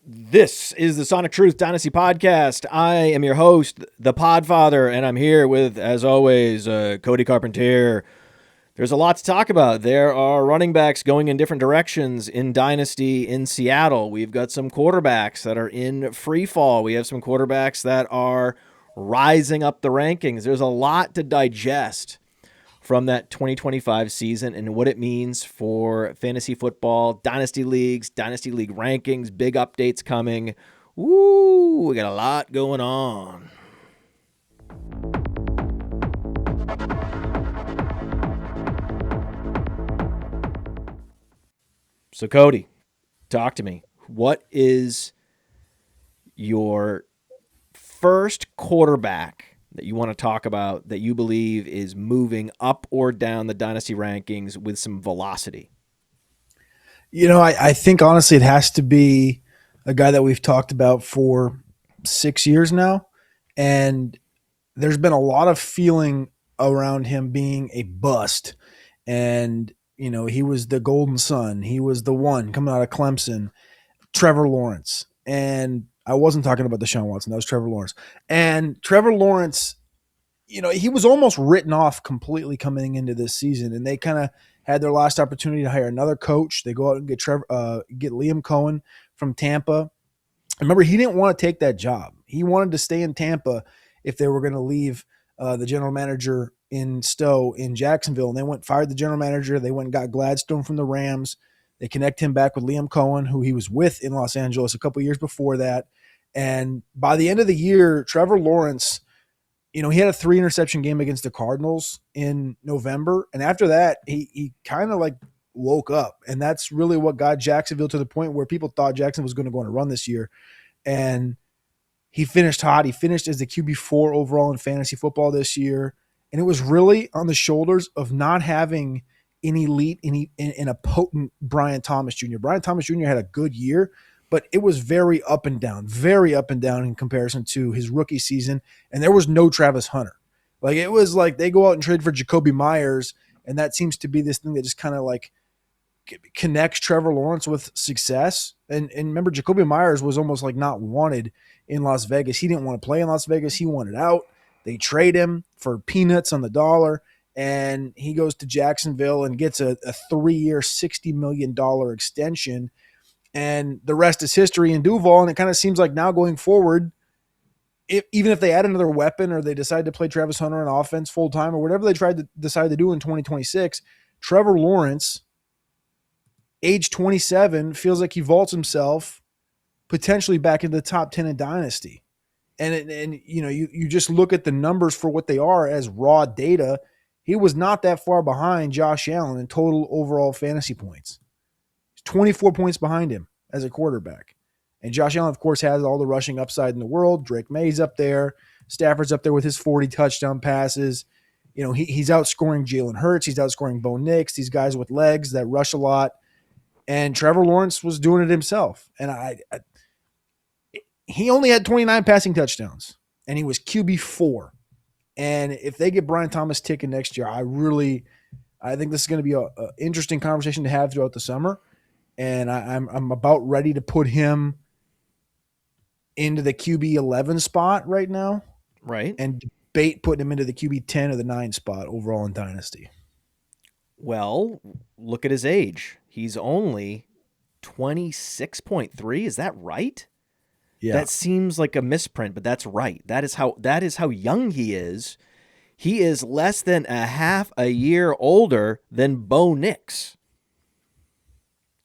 This is the Sonic Truth Dynasty podcast. I am your host, the Podfather, and I'm here with, as always, Cody Carpentier. There's a lot to talk about. There are running backs going in different directions in Dynasty in Seattle. We've got some quarterbacks that are in free fall. We have some quarterbacks that are rising up the rankings. There's a lot to digest from that 2025 season and what it means for fantasy football, dynasty leagues, dynasty league rankings, big updates coming. Woo, we got a lot going on. So Cody, talk to me. What is your first quarterback that you want to talk about that you believe is moving up or down the dynasty rankings with some velocity? I think honestly it has to be a guy that we've talked about for 6 years now. And there's been a lot of feeling around him being a bust. And, he was the golden son. He was the one coming out of Clemson, Trevor Lawrence. And I wasn't talking about Deshaun Watson. That was Trevor Lawrence. And Trevor Lawrence, he was almost written off completely coming into this season. And they kind of had their last opportunity to hire another coach. They go out and get Liam Cohen from Tampa. Remember, he didn't want to take that job. He wanted to stay in Tampa if they were going to leave the general manager in Stowe in Jacksonville. And they fired the general manager. They went and got Gladstone from the Rams. They connect him back with Liam Cohen, who he was with in Los Angeles a couple years before that. And by the end of the year, Trevor Lawrence, he had a 3-interception game against the Cardinals in November. And after that, he kind of woke up. And that's really what got Jacksonville to the point where people thought Jacksonville was going to go on a run this year. And he finished hot. He finished as the QB4 overall in fantasy football this year. And it was really on the shoulders of not having an elite in a potent Brian Thomas Jr. Brian Thomas Jr. had a good year, but it was very up and down in comparison to his rookie season. And there was no Travis Hunter. It was like they go out and trade for Jacoby Myers, and that seems to be this thing that just kind of connects Trevor Lawrence with success. And remember, Jacoby Myers was almost not wanted in Las Vegas. He didn't want to play in Las Vegas. He wanted out. They trade him for peanuts on the dollar, and he goes to Jacksonville and gets a 3-year, $60 million extension. And the rest is history in Duval. And it kind of seems like now going forward, even if they add another weapon or they decide to play Travis Hunter on offense full time or whatever they decide to do in 2026, Trevor Lawrence, age 27, feels like he vaults himself potentially back into the top 10 in Dynasty. And you just look at the numbers for what they are as raw data. He was not that far behind Josh Allen in total overall fantasy points. 24 points behind him as a quarterback. And Josh Allen, of course, has all the rushing upside in the world. Drake May's up there. Stafford's up there with his 40 touchdown passes. He's outscoring Jalen Hurts. He's outscoring Bo Nix, these guys with legs that rush a lot. And Trevor Lawrence was doing it himself. And he only had 29 passing touchdowns, and he was QB4. And if they get Brian Thomas ticking next year, I think this is going to be an interesting conversation to have throughout the summer. And I'm about ready to put him into the QB 11 spot right now. Right. And debate putting him into the QB 10 or the 9 spot overall in Dynasty. Well, look at his age. He's only 26.3. Is that right? Yeah. That seems like a misprint, but that's right. That is how young he is. He is less than a half a year older than Bo Nix.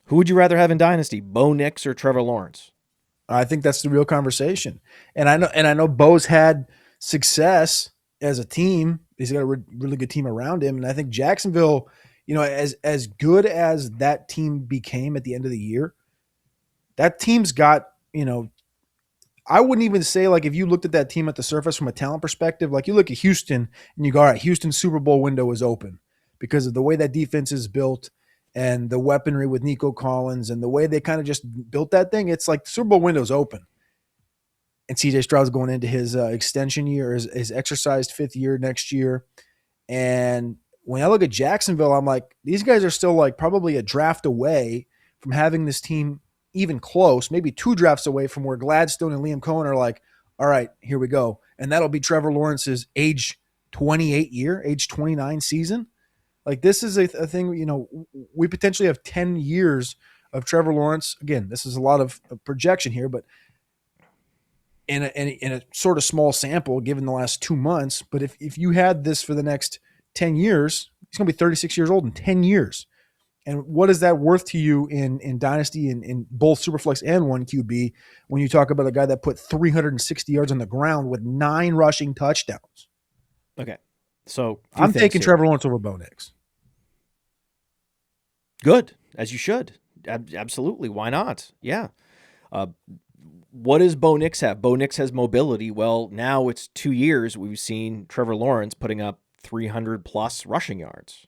Who would you rather have in Dynasty, Bo Nix or Trevor Lawrence? I think that's the real conversation. And I know Bo's had success as a team. He's got a really good team around him. And I think Jacksonville, as good as that team became at the end of the year, that team's got, I wouldn't even say if you looked at that team at the surface from a talent perspective, you look at Houston and you go, all right, Houston's Super Bowl window is open because of the way that defense is built and the weaponry with Nico Collins and the way they kind of just built that thing. It's like the Super Bowl window's open. And CJ Stroud's going into his extension year, his exercised 5th year next year. And when I look at Jacksonville, I'm like, these guys are still probably a draft away from having this team even close, maybe 2 drafts away from where Gladstone and Liam Cohen are like, all right, here we go. And that'll be Trevor Lawrence's age 28 year, age 29 season. Like, this is a thing, we potentially have 10 years of Trevor Lawrence. Again, this is a lot of projection here, but in a sort of small sample given the last 2 months. But if you had this for the next 10 years, he's going to be 36 years old in 10 years. And what is that worth to you in Dynasty in both Superflex and 1QB when you talk about a guy that put 360 yards on the ground with 9 rushing touchdowns? Okay. So I'm taking Trevor Lawrence over Bo Nix. Good, as you should. Absolutely. Why not? Yeah. What does Bo Nix have? Bo Nix has mobility. Well, now it's 2 years we've seen Trevor Lawrence putting up 300 plus rushing yards.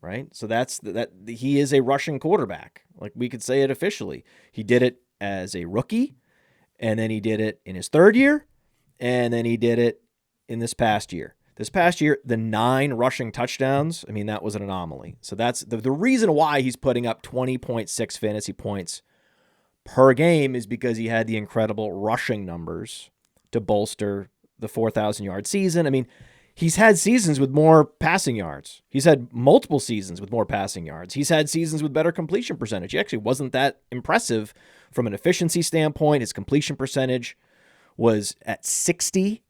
Right? So that he is a rushing quarterback. Like, we could say it officially. He did it as a rookie, and then he did it in his 3rd year, and then he did it in this past year. This past year, the 9 rushing touchdowns, I mean, that was an anomaly. So that's the reason why he's putting up 20.6 fantasy points per game is because he had the incredible rushing numbers to bolster the 4,000-yard season. I mean, he's had seasons with more passing yards. He's had multiple seasons with more passing yards. He's had seasons with better completion percentage. He actually wasn't that impressive from an efficiency standpoint. His completion percentage was at 60,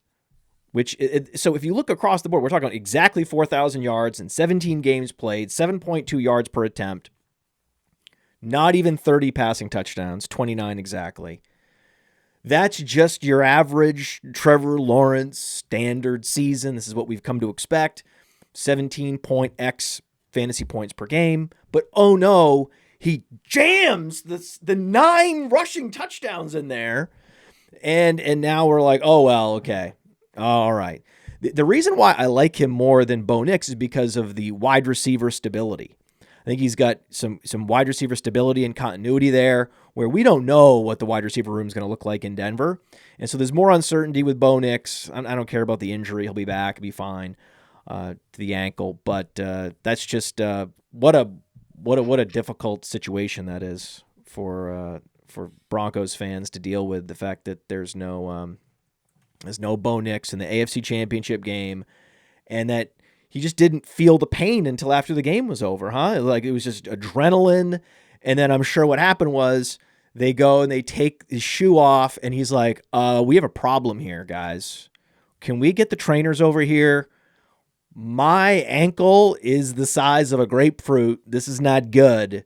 so if you look across the board, we're talking about exactly 4,000 yards and 17 games played, 7.2 yards per attempt, not even 30 passing touchdowns, 29 exactly. That's just your average Trevor Lawrence standard season. This is what we've come to expect. 17.x fantasy points per game. But oh no, he jams the 9 rushing touchdowns in there. And now we're like, oh, well, okay. All right. The reason why I like him more than Bo Nix is because of the wide receiver stability. I think he's got some wide receiver stability and continuity there where we don't know what the wide receiver room is going to look like in Denver. And so there's more uncertainty with Bo Nix. I don't care about the injury. He'll be back. He'll be fine to the ankle. But that's just what a difficult situation that is for Broncos fans to deal with, the fact that there's no Bo Nix in the AFC Championship game, and that he just didn't feel the pain until after the game was over, huh? Like, it was just adrenaline. And then I'm sure what happened was they go and they take his shoe off, and he's like, we have a problem here, guys. Can we get the trainers over here? My ankle is the size of a grapefruit. This is not good.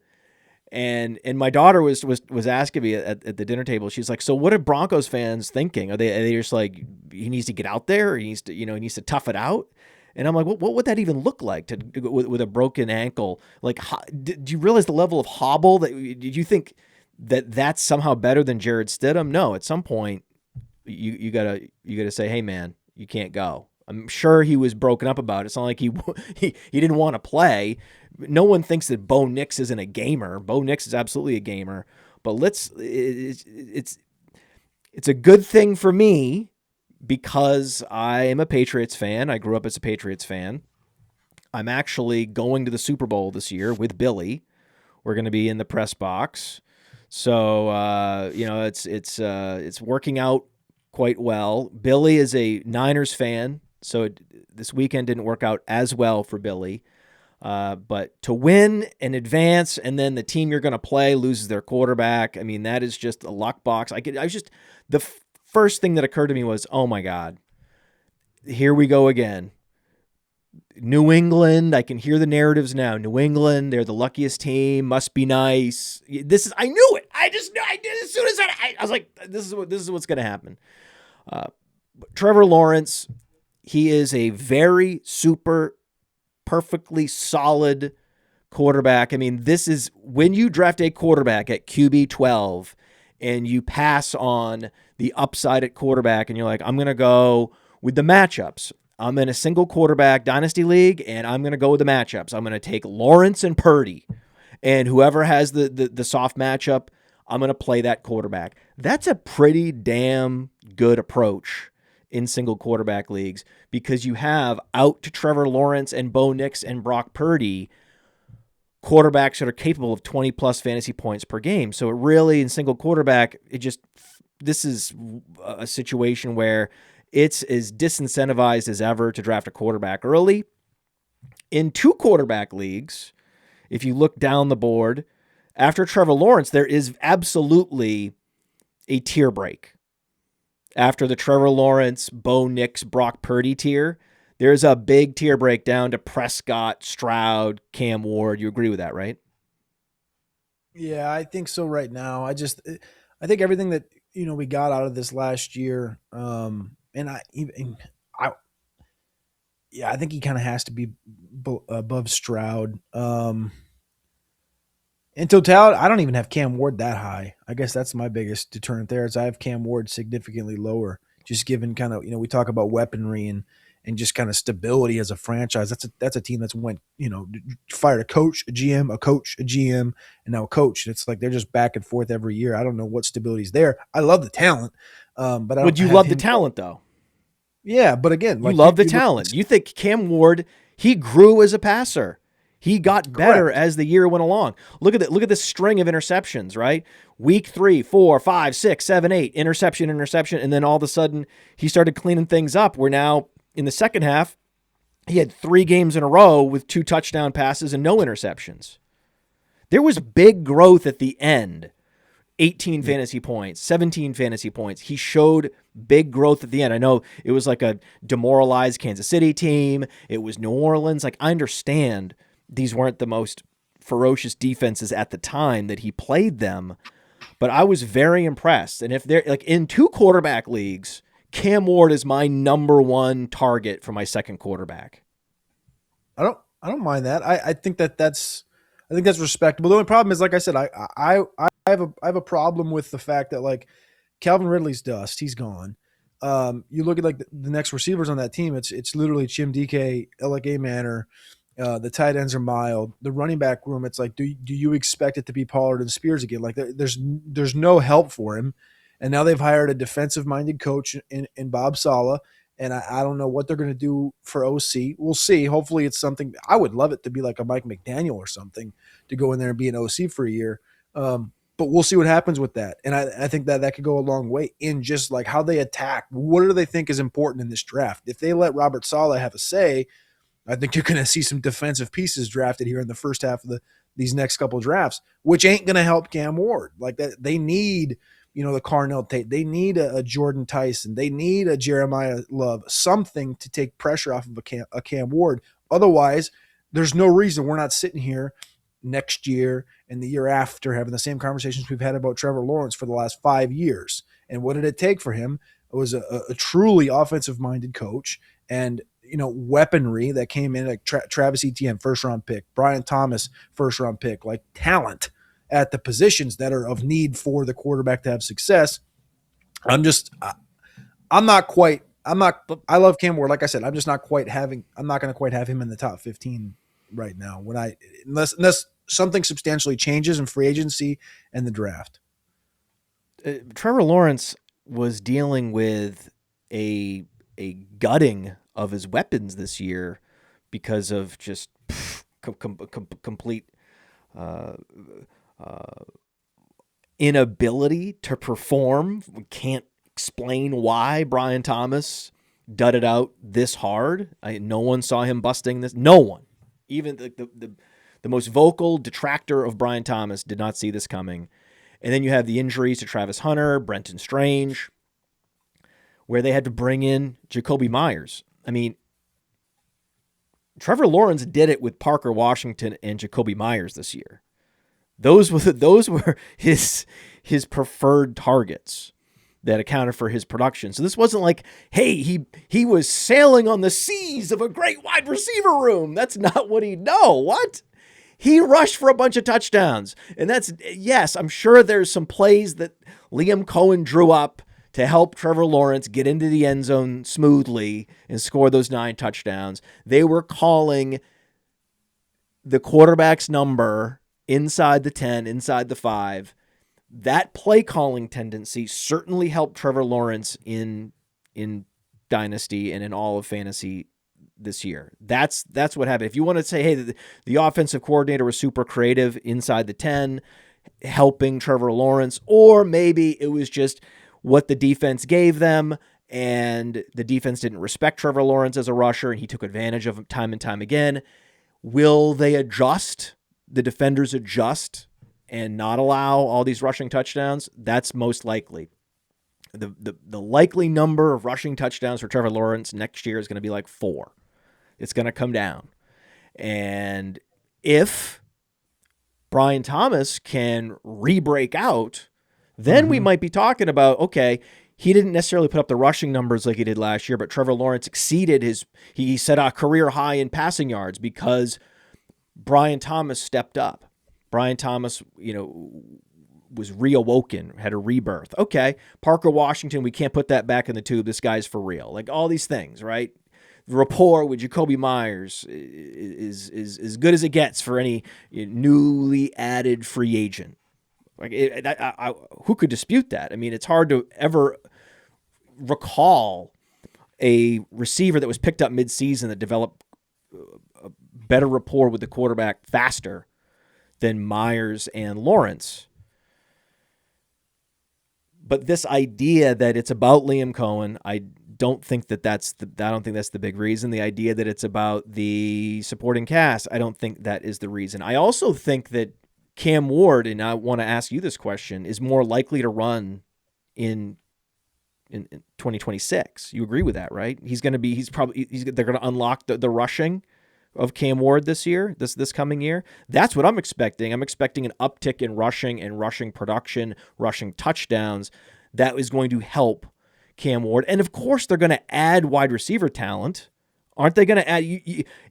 And my daughter was asking me at the dinner table. She's like, so what are Broncos fans thinking? Are they just like, he needs to get out there, or he needs to tough it out? And I'm like, what would that even look like with a broken ankle? Like, do you realize the level of hobble did you think that's somehow better than Jared Stidham? No, at some point you gotta say, hey man, you can't go. I'm sure he was broken up about it. It's not like he didn't want to play. No one thinks that Bo Nix isn't a gamer. Bo Nix is absolutely a gamer. But it's a good thing for me because I am a Patriots fan. I grew up as a Patriots fan. I'm actually going to the Super Bowl this year with Billy. We're going to be in the press box. So, it's working out quite well. Billy is a Niners fan, so this weekend didn't work out as well for Billy. But to win and advance, and then the team you're going to play loses their quarterback, I mean, that is just a luck box. The first thing that occurred to me was, oh my God, here we go again. New England, I can hear the narratives now. New England, they're the luckiest team, must be nice. I knew it. I just knew. I did as soon as I was like, this is what's going to happen. Trevor Lawrence, he is a very super perfectly solid quarterback. I mean, this is when you draft a quarterback at QB 12 and you pass on the upside at quarterback and you're like, I'm going to go with the matchups. I'm in a single quarterback dynasty league and I'm going to go with the matchups. I'm going to take Lawrence and Purdy, and whoever has the soft matchup, I'm going to play that quarterback. That's a pretty damn good approach in single quarterback leagues, because you have out to Trevor Lawrence and Bo Nix and Brock Purdy quarterbacks that are capable of 20 plus fantasy points per game. So it really, in single quarterback, this is a situation where it's as disincentivized as ever to draft a quarterback early. In 2 quarterback leagues, if you look down the board, after Trevor Lawrence, there is absolutely a tier break. After the Trevor Lawrence, Bo Nix, Brock Purdy tier, there's a big tier break down to Prescott, Stroud, Cam Ward. You agree with that, right? Yeah, I think so right now. I think everything that, we got out of this last year, and I think he kind of has to be above Stroud. In totality, I don't even have Cam Ward that high. I guess that's my biggest deterrent there is I have Cam Ward significantly lower, just given kind of, we talk about weaponry and just kind of stability as a franchise. That's a team that's went, fired a coach, a GM, and now a coach. It's like they're just back and forth every year. I don't know what stability is there. I love the talent, but Would you love the talent though? Yeah, but again, you love the talent. You think Cam Ward, he grew as a passer. He got better as the year went along. Look at this string of interceptions, right? Week 3, 4, 5, 6, 7, 8, interception, and then all of a sudden he started cleaning things up. We're now in the second half. He had 3 games in a row with 2 touchdown passes and no interceptions. There was big growth at the end. 18 fantasy points, 17 fantasy points. He showed big growth at the end. I know it was like a demoralized Kansas City team. It was New Orleans. Like, I understand these weren't the most ferocious defenses at the time that he played them, but I was very impressed. And if they're like in 2 quarterback leagues, Cam Ward is my number 1 target for my second quarterback. I don't mind that. I think that's respectable. The only problem is, like I said, I have a problem with the fact that like Calvin Ridley's dust. He's gone. You look at like the next receivers on that team. It's literally Chim DK, L.A. Manor. The tight ends are mild. The running back room, it's like, do you expect it to be Pollard and Spears again? Like there's no help for him. And now they've hired a defensive-minded coach in Bob Saleh, and I don't know what they're going to do for OC. We'll see. Hopefully it's something – I would love it to be like a Mike McDaniel or something to go in there and be an OC for a year. But we'll see what happens with that. And I think that could go a long way in just like how they attack. What do they think is important in this draft? If they let Robert Saleh have a say, I think you're going to see some defensive pieces drafted here in the first half of these next couple of drafts, which ain't going to help Cam Ward. Like that, they need – the Carnell Tate. They need a Jordan Tyson. They need a Jeremiah Love, something to take pressure off of a Cam Ward. Otherwise, there's no reason we're not sitting here next year and the year after having the same conversations we've had about Trevor Lawrence for the last 5 years. And what did it take for him? It was a truly offensive-minded coach and, weaponry that came in, like Travis Etienne, first-round pick, Brian Thomas, first-round pick, like talent at the positions that are of need for the quarterback to have success. I love Cam Ward. Like I said, I'm not going to quite have him in the top 15 right now unless something substantially changes in free agency and the draft. Trevor Lawrence was dealing with a gutting of his weapons this year because of just complete inability to perform. We can't explain why Brian Thomas dudded out this hard. No one saw him busting this. No one. Even the most vocal detractor of Brian Thomas did not see this coming. And then you have the injuries to Travis Hunter, Brenton Strange, where they had to bring in Jacoby Myers. I mean, Trevor Lawrence did it with Parker Washington and Jacoby Myers this year. Those were his preferred targets that accounted for his production. So this wasn't like, hey, he was sailing on the seas of a great wide receiver room. That's not what he know. What? He rushed for a bunch of touchdowns. And yes, I'm sure there's some plays that Liam Cohen drew up to help Trevor Lawrence get into the end zone smoothly and score those 9 touchdowns. They were calling the quarterback's number inside the 10, inside the 5. That play calling tendency certainly helped Trevor Lawrence in Dynasty and in all of fantasy this year. That's what happened. If you want to say, hey, the offensive coordinator was super creative inside the 10, helping Trevor Lawrence, or maybe it was just what the defense gave them, and the defense didn't respect Trevor Lawrence as a rusher, and he took advantage of him time and time again. Will they adjust? The defenders adjust and not allow all these rushing touchdowns? That's most likely. The likely number of rushing touchdowns for Trevor Lawrence next year is going to be like 4. It's going to come down. And if Brian Thomas can re-break out, then we might be talking about, okay, he didn't necessarily put up the rushing numbers like he did last year, but Trevor Lawrence exceeded he set a career high in passing yards because Brian Thomas stepped up. Brian Thomas, was reawoken, had a rebirth. Okay, Parker Washington, we can't put that back in the tube. This guy's for real. Like all these things, right? The rapport with Jacoby Myers is as good as it gets for any newly added free agent. Like who could dispute that? I mean, it's hard to ever recall a receiver that was picked up midseason that developed a better rapport with the quarterback faster than Myers and Lawrence. But this idea that it's about Liam Cohen, I don't think that's the big reason. The idea that it's about the supporting cast, I don't think that is the reason. I also think that Cam Ward, and I want to ask you this question, is more likely to run in 2026. You agree with that, right? They're going to unlock the rushing of Cam Ward this year, this coming year. That's what I'm expecting. I'm expecting an uptick in rushing and rushing production, rushing touchdowns. That is going to help Cam Ward. And of course, they're going to add wide receiver talent. Aren't they going to add?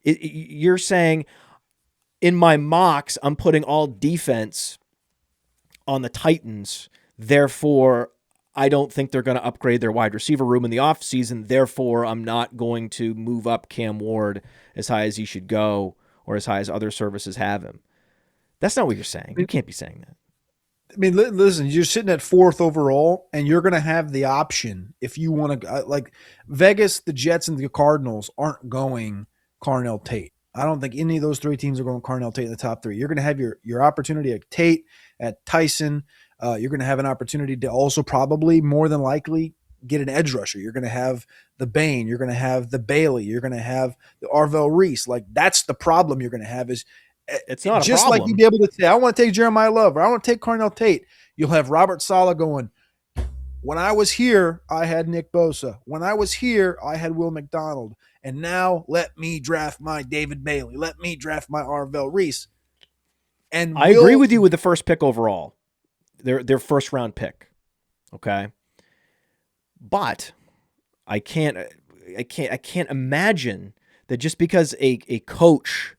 You're saying in my mocks, I'm putting all defense on the Titans. Therefore, I don't think they're going to upgrade their wide receiver room in the offseason. Therefore, I'm not going to move up Cam Ward as high as he should go or as high as other services have him. That's not what you're saying. You can't be saying that. I mean, listen, you're sitting at 4th overall, and you're going to have the option if you want to, like Vegas, the Jets, and the Cardinals aren't going Carnell Tate. I don't think any of those 3 teams are going Carnell Tate in the top 3. You're going to have your opportunity at Tate, at Tyson. You're going to have an opportunity to also probably more than likely get an edge rusher. You're going to have the Bain. You're going to have the Bailey. You're going to have the Arvell Reese. Like that's the problem you're going to have is it's not just a problem. Like you'd be able to say, I want to take Jeremiah Love or I want to take Carnell Tate. You'll have Robert Saleh going, when I was here, I had Nick Bosa. When I was here, I had Will McDonald. And now let me draft my David Bailey. Let me draft my Arvell Reese. And I agree with you with the first pick overall. Their first round pick. Okay. But I can't imagine that just because a coach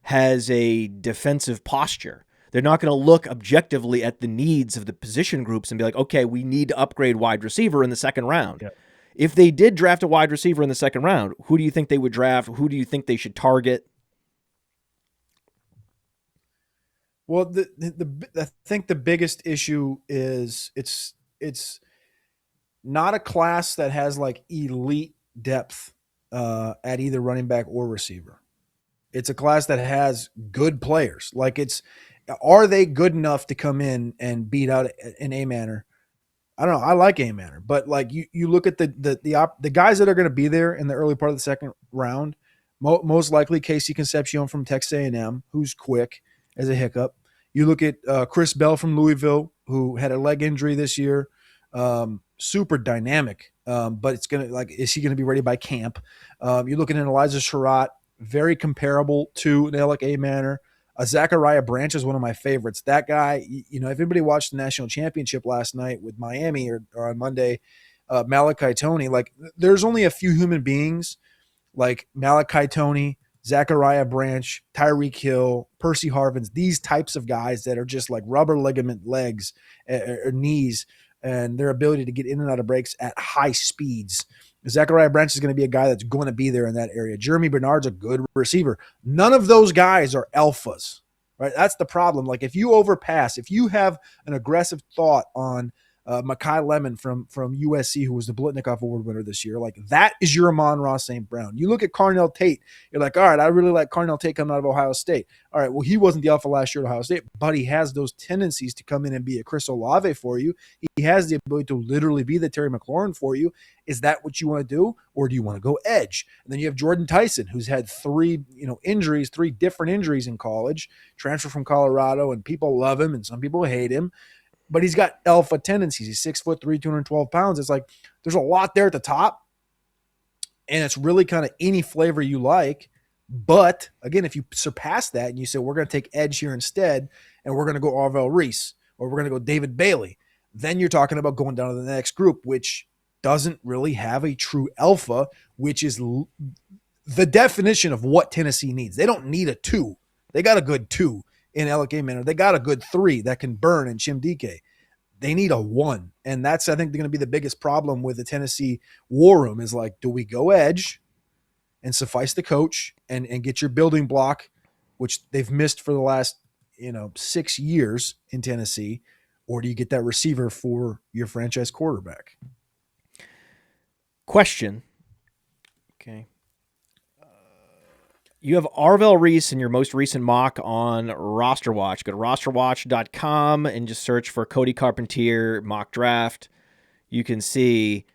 has a defensive posture, they're not going to look objectively at the needs of the position groups and be like, okay, we need to upgrade wide receiver in the second round. Yep. If they did draft a wide receiver in the second round, who do you think they would draft? Who do you think they should target? Well, I think the biggest issue is it's not a class that has like elite depth at either running back or receiver. It's a class that has good players. Like are they good enough to come in and beat out an A-Manor? I don't know. I like A-Manor, but like you look at the guys that are going to be there in the early part of the second round, most likely Casey Concepcion from Texas A&M, who's quick as a hiccup. You look at Chris Bell from Louisville, who had a leg injury this year, super dynamic. But it's gonna is he going to be ready by camp? You're looking at Elijah Sherratt, very comparable to an Alec A-Manor. Zachariah Branch is one of my favorites. That guy, if anybody watched the national championship last night with Miami or on Monday, Malachi Toney, like there's only a few human beings like Malachi Toney, Zachariah Branch, Tyreek Hill, Percy Harvins, these types of guys that are just like rubber ligament legs or knees and their ability to get in and out of breaks at high speeds. Zachariah Branch is going to be a guy that's going to be there in that area. Jeremy Bernard's a good receiver. None of those guys are alphas, right? That's the problem. Like if you overpass, if you have an aggressive thought on Makai Lemon from USC, who was the Blitnikoff Award winner this year. Like, that is your Amon-Ra St. Brown. You look at Carnell Tate, you're like, all right, I really like Carnell Tate coming out of Ohio State. All right, well, he wasn't the alpha last year at Ohio State, but he has those tendencies to come in and be a Chris Olave for you. He has the ability to literally be the Terry McLaurin for you. Is that what you want to do, or do you want to go edge? And then you have Jordan Tyson, who's had three different injuries in college, transfer from Colorado, and people love him and some people hate him. But he's got alpha tendencies. He's 6'3", 212 pounds. It's like there's a lot there at the top, and it's really kind of any flavor you like. But again, if you surpass that and you say we're going to take edge here instead, and we're going to go Arvell Reese, or we're going to go David Bailey, then you're talking about going down to the next group, which doesn't really have a true alpha, which is the definition of what Tennessee needs. They don't need a 2. They got a good 2 in Alec Manor. They got a good 3 that can burn in Chim DK. They need a 1. And that's, I think, going to be the biggest problem with the Tennessee war room is like, do we go edge and suffice the coach and get your building block, which they've missed for the last 6 years in Tennessee, or do you get that receiver for your franchise quarterback? Question. Okay. You have Arvell Reese in your most recent mock on Roster Watch. Go to rosterwatch.com and just search for Cody Carpentier mock draft. You can see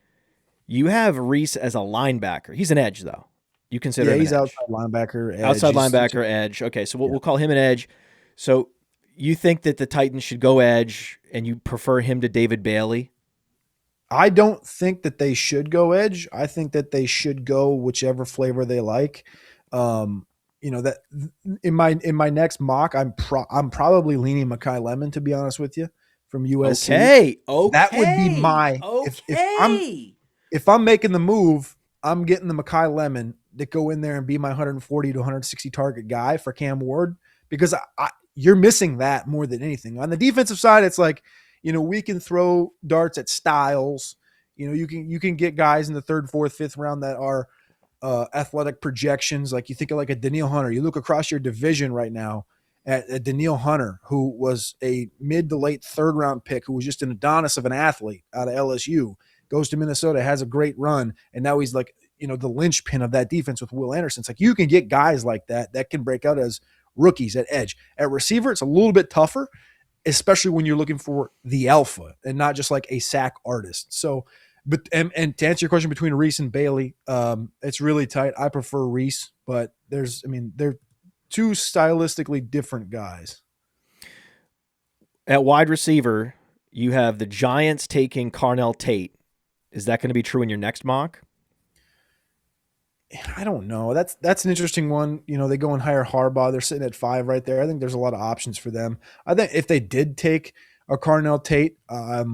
you have Reese as a linebacker. He's an edge, though. You consider him he's an edge. outside linebacker, edge. Outside linebacker, edge. Okay, so we'll call him an edge. So you think that the Titans should go edge, and you prefer him to David Bailey? I don't think that they should go edge. I think that they should go whichever flavor they like. That in my next mock, I'm probably leaning Makai Lemon, to be honest with you, from USC. Okay. That would be my if I'm making the move, I'm getting the Makai Lemon to go in there and be my 140 to 160 target guy for Cam Ward, because you're missing that more than anything. On the defensive side, it's like, we can throw darts at Styles. You can get guys in the 3rd, 4th, 5th round that are athletic projections. Like you think of like a Danielle Hunter. You look across your division right now at Danielle Hunter, who was a mid to late 3rd round pick, who was just an Adonis of an athlete out of LSU, goes to Minnesota, has a great run, and now he's like, the linchpin of that defense with Will Anderson. It's like you can get guys like that can break out as rookies at edge. At receiver, it's a little bit tougher, especially when you're looking for the alpha and not just like a sack artist. So, and to answer your question between Reese and Bailey, it's really tight. I prefer Reese, but they're two stylistically different guys. At wide receiver, you have the Giants taking Carnell Tate. Is that going to be true in your next mock? I don't know. That's an interesting one. They go and hire Harbaugh. They're sitting at 5 right there. I think there's a lot of options for them. I think if they did take a Carnell Tate, I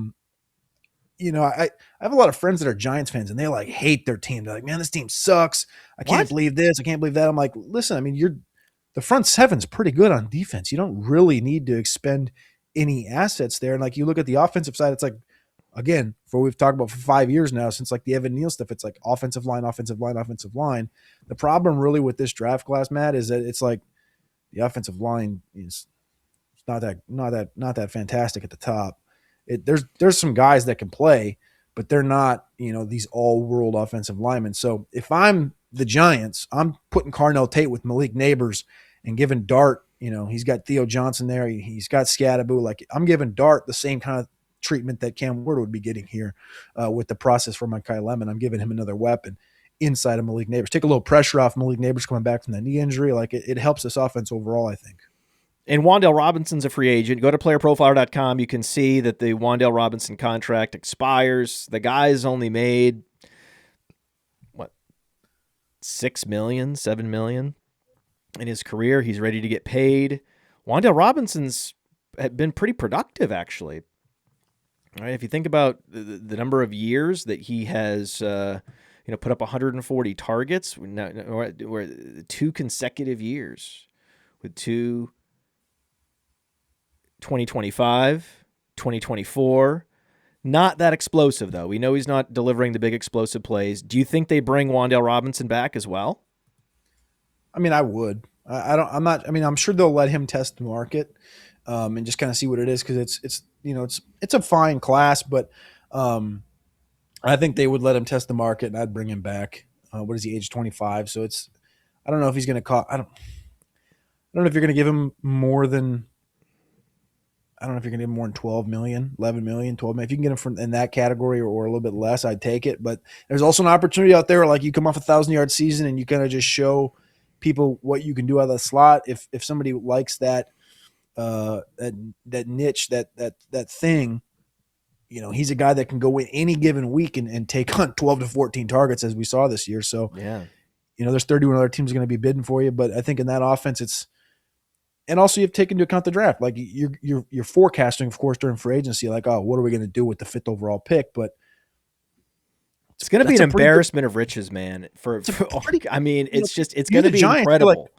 have a lot of friends that are Giants fans, and they like hate their team. They're like, man, this team sucks. I can't believe this. I can't believe that. I'm like, listen, the front seven's pretty good on defense. You don't really need to expend any assets there. And like you look at the offensive side, it's like, again, for what we've talked about for 5 years now, since like the Evan Neal stuff, it's like offensive line. The problem really with this draft class, Matt, is that it's like the offensive line is not that fantastic at the top. There's some guys that can play, but they're not, these all-world offensive linemen. So if I'm the Giants, I'm putting Carnell Tate with Malik Neighbors and giving Dart, he's got Theo Johnson there. He's got Scattaboo. Like, I'm giving Dart the same kind of treatment that Cam Ward would be getting here with the process for Makai Lemon. I'm giving him another weapon inside of Malik Neighbors. Take a little pressure off Malik Neighbors coming back from that knee injury. Like, it helps this offense overall, I think. And Wan'Dale Robinson's a free agent. Go to PlayerProfiler.com. You can see that the Wan'Dale Robinson contract expires. The guy's only made, $6 million, $7 million in his career. He's ready to get paid. Wan'Dale Robinson's been pretty productive, actually. All right, if you think about the number of years that he has, put up 140 targets, we're 2 consecutive years with 2025, 2024. Not that explosive, though. We know he's not delivering the big explosive plays. Do you think they bring Wan'Dale Robinson back as well? I would. I'm sure they'll let him test the market and just kind of see what it is, because it's a fine class, but I think they would let him test the market, and I'd bring him back. What is he, age 25? So I don't know if he's going to cost. I don't know if you're going to give him more than. I don't know if you're going to give him more than 12 million, 11 million, 12 million. If you can get him from in that category or a little bit less, I'd take it. But there's also an opportunity out there, like you come off 1,000-yard season and you kind of just show people what you can do out of the slot. If somebody likes that that niche, that thing, he's a guy that can go in any given week and take on 12 to 14 targets as we saw this year. So Yeah. there's 31 other teams going to be bidding for you, but I think in that offense, and also you have to take into account the draft. Like you're forecasting, of course, during free agency, like, oh, what are we going to do with the 5th overall pick? But it's going to be an embarrassment of riches, man. I mean, it's going to be Giants, incredible.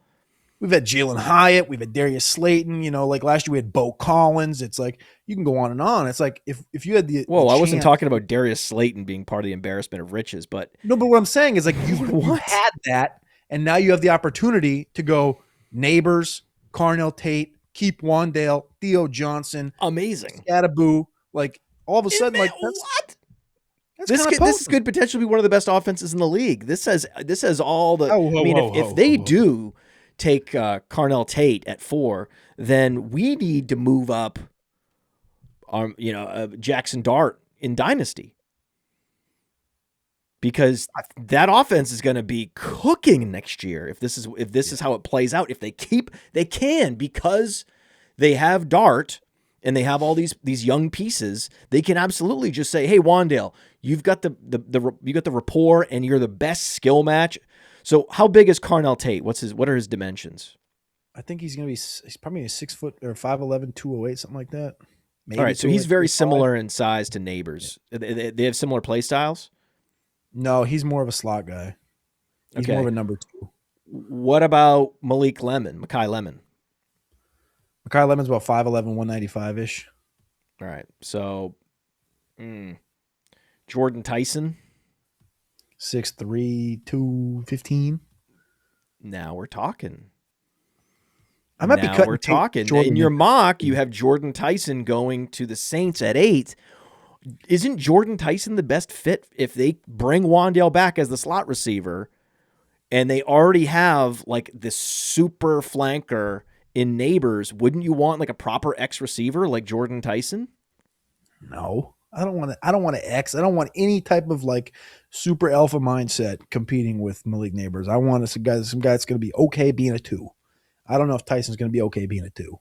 We've had Jalen Hyatt, we've had Darius Slayton. Like last year we had Bo Collins. It's like you can go on and on. It's like if you had the I wasn't talking about Darius Slayton being part of the embarrassment of riches, but no. But what I'm saying is like you had that, and now you have the opportunity to go Neighbors, Carnell Tate, Keep Wandale, Theo Johnson, amazing, Scattaboo. Like all of a sudden, like what? This could potentially be one of the best offenses in the league. This has all the. If they do take Carnell Tate at 4, then we need to move up. Jackson Dart in Dynasty, because that offense is going to be cooking next year. If this is how it plays out, if they can, because they have Dart and they have all these young pieces, they can absolutely just say, "Hey, Wandale, you've got the rapport and you're the best skill match." So how big is Carnell Tate? What are his dimensions? I think he's probably a 6 foot or 5'11", 208, something like that. Maybe. All right, so he's very similar in size to Neighbors. Yeah. They have similar play styles? No, he's more of a slot guy. He's more of a number 2. What about Mekhi Lemon? Mekhi Lemon's about 5'11", 195-ish. All right, so Jordan Tyson? 6'3", 215. Now we're talking. We're talking. In your mock, you have Jordan Tyson going to the Saints at 8. Isn't Jordan Tyson the best fit if they bring Wandale back as the slot receiver and they already have like this super flanker in Neighbors? Wouldn't you want like a proper X receiver like Jordan Tyson? No, I don't want to X. I don't want any type of like super alpha mindset competing with Malik Neighbors. I want some guy that's going to be okay being a 2. I don't know if Tyson's going to be okay being a 2,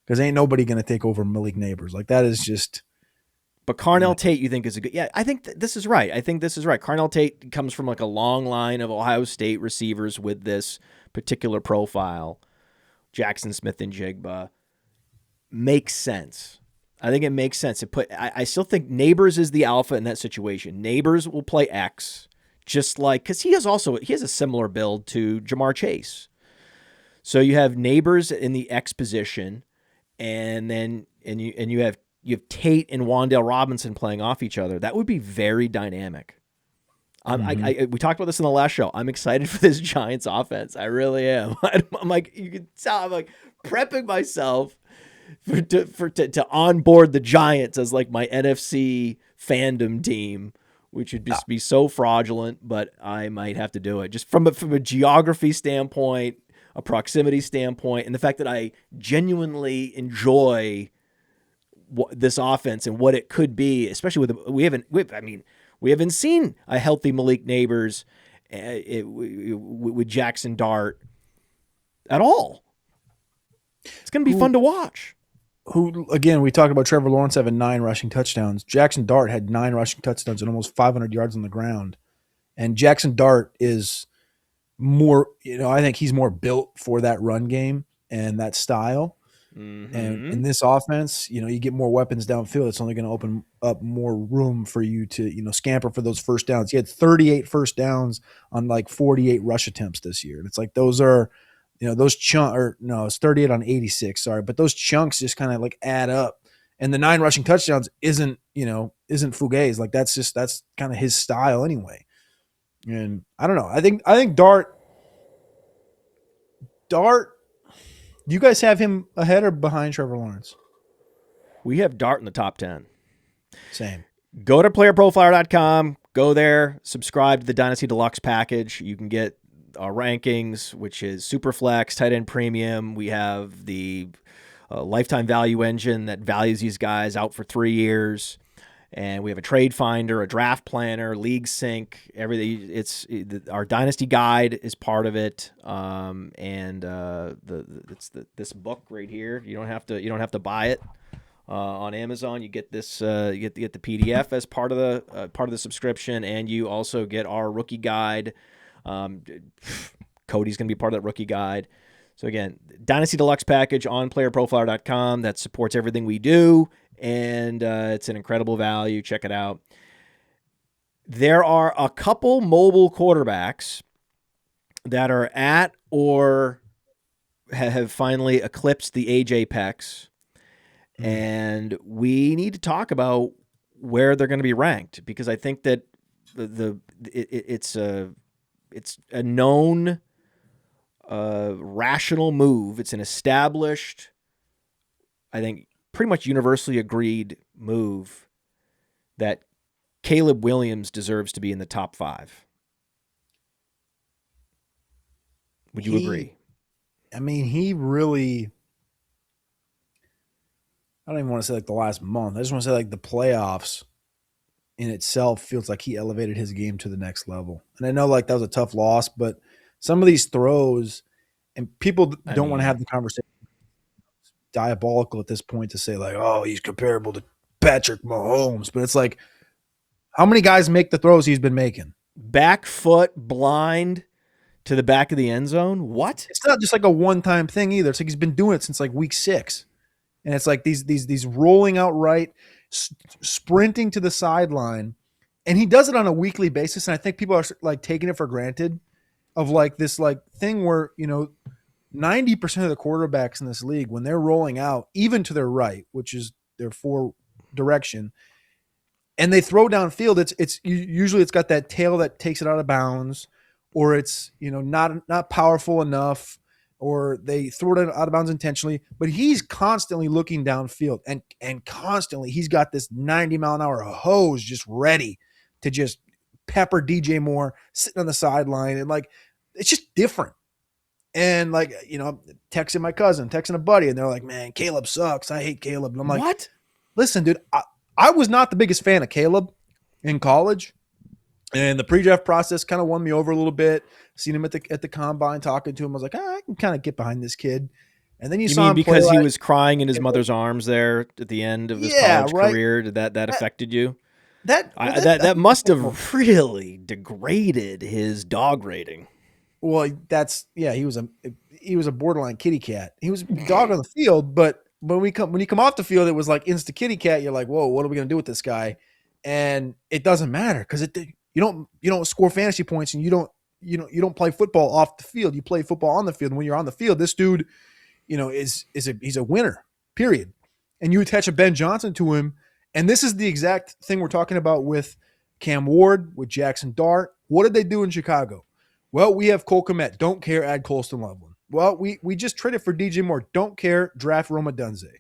because ain't nobody going to take over Malik Neighbors. Like that is just. But Carnell Tate, you think is a good? Yeah, I think this is right. Carnell Tate comes from like a long line of Ohio State receivers with this particular profile. Jackson Smith and Jigba makes sense. I think it makes sense. I still think Neighbors is the alpha in that situation. Neighbors will play X, just like because he has a similar build to Jamar Chase. So you have Neighbors in the X position, and then you have Tate and Wandale Robinson playing off each other. That would be very dynamic. We talked about this in the last show. I'm excited for this Giants offense. I really am. I'm like, you can tell I'm like prepping myself to onboard the Giants as like my NFC fandom team, which would just be so fraudulent, but I might have to do it just from a geography standpoint, a proximity standpoint, and the fact that I genuinely enjoy this offense and what it could be, especially we haven't seen a healthy Malik Neighbors with Jackson Dart at all. It's going to be fun to watch. Again, we talked about Trevor Lawrence having 9 rushing touchdowns. Jackson Dart had 9 rushing touchdowns and almost 500 yards on the ground. And Jackson Dart is more, I think he's more built for that run game and that style. Mm-hmm. And in this offense, you get more weapons downfield. It's only going to open up more room for you to, scamper for those first downs. He had 38 first downs on like 48 rush attempts this year. And it's like those are, those it's 38 on 86. Sorry, but those chunks just kind of like add up. And the 9 rushing touchdowns isn't Fugaze. Like that's kind of his style anyway. And I don't know. I think Dart. Do you guys have him ahead or behind Trevor Lawrence? We have Dart in the top 10. Same. Go to playerprofiler.com. Go there. Subscribe to the Dynasty Deluxe package. You can get our rankings, which is Superflex, Tight End Premium. We have the lifetime value engine that values these guys out for 3 years. And we have a trade finder, a draft planner, league sync, everything. Our dynasty guide is part of it. This book right here. You don't have to buy it on Amazon. You get this. You get the PDF as part of the subscription, and you also get our rookie guide. Cody's going to be part of that rookie guide. So again, Dynasty Deluxe package on PlayerProfiler.com that supports everything we do. And it's an incredible value. Check it out. There are a couple mobile quarterbacks that are at or have finally eclipsed the AJ Pex. And we need to talk about where they're going to be ranked, because I think that it's a known rational move. It's an established, I think, pretty much universally agreed move that Caleb Williams deserves to be in the top 5. Would you agree? I mean, he really, I don't even want to say like the last month. I just want to say like the playoffs in itself feels like he elevated his game to the next level. And I know like that was a tough loss, but some of these throws, and people don't want to have the conversation. Diabolical at this point to say like, oh, he's comparable to Patrick Mahomes, but it's like, how many guys make the throws he's been making? Back foot blind to the back of the end zone. What? It's not just like a one-time thing either. It's like he's been doing it since like week 6, and it's like these rolling out right, sprinting to the sideline, and he does it on a weekly basis. And I think people are like taking it for granted, of like this like thing where 90% of the quarterbacks in this league, when they're rolling out, even to their right, which is their 4 direction, and they throw downfield, it's usually it's got that tail that takes it out of bounds, or it's not powerful enough, or they throw it out of bounds intentionally. But he's constantly looking downfield, and constantly he's got this 90-mile-an-hour hose just ready to just pepper DJ Moore sitting on the sideline, and like it's just different. And like, texting my cousin, texting a buddy, and they're like, man, Caleb sucks. I hate Caleb. And I'm like, what? Listen, dude, I was not the biggest fan of Caleb in college. And the pre-draft process kind of won me over a little bit. Seen him at the combine, talking to him. I was like, I can kind of get behind this kid. And then you saw him because he was crying in his mother's arms there at the end of his college career. Did that affected you? That must have really degraded his dog rating. Well, he was a borderline kitty cat. He was a dog on the field, but when you come off the field, it was like insta kitty cat. You're like, whoa, what are we gonna do with this guy? And it doesn't matter because you don't score fantasy points, and you don't play football off the field. You play football on the field. And when you're on the field, this dude, he's a winner. Period. And you attach a Ben Johnson to him, and this is the exact thing we're talking about with Cam Ward, with Jackson Dart. What did they do in Chicago? Well, we have Cole Kmet. Don't care. Add Colston Loveland. Well, we just traded for DJ Moore. Don't care. Draft Roma Dunze.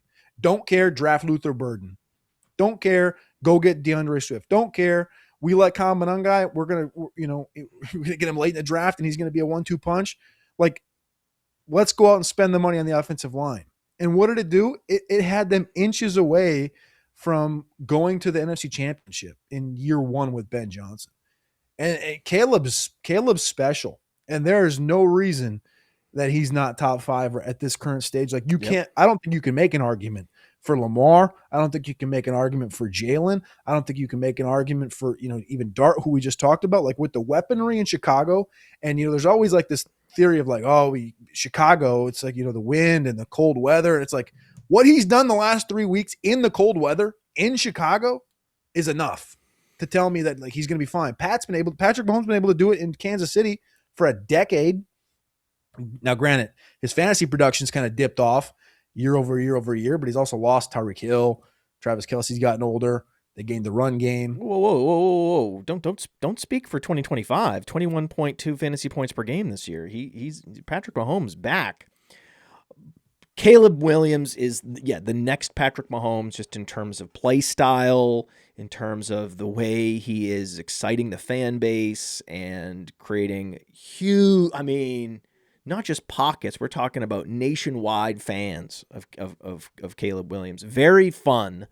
Don't care. Draft Luther Burden. Don't care. Go get DeAndre Swift. Don't care. We let Kyle Monangai. We're gonna get him late in the draft, and he's gonna be a 1-2 punch. Like, let's go out and spend the money on the offensive line. And what did it do? It had them inches away from going to the NFC Championship in year 1 with Ben Johnson. And Caleb's special, and there is no reason that he's not top 5 at this current stage. Like I don't think you can make an argument for Lamar. I don't think you can make an argument for Jalen. I don't think you can make an argument for even Dart, who we just talked about. Like with the weaponry in Chicago, and there's always like this theory of like, Chicago. It's like the wind and the cold weather, and it's like what he's done the last 3 weeks in the cold weather in Chicago is enough to tell me that like he's going to be fine. Patrick Mahomes been able to do it in Kansas City for a decade. Now, granted, his fantasy production's kind of dipped off year over year, but he's also lost Tyreek Hill. Travis Kelce's gotten older. They gained the run game. Whoa. Don't speak for 2025. 21.2 fantasy points per game this year. He's Patrick Mahomes back. Caleb Williams is, the next Patrick Mahomes, just in terms of play style, in terms of the way he is exciting the fan base and creating huge, not just pockets, we're talking about nationwide fans of Caleb Williams. Very fun.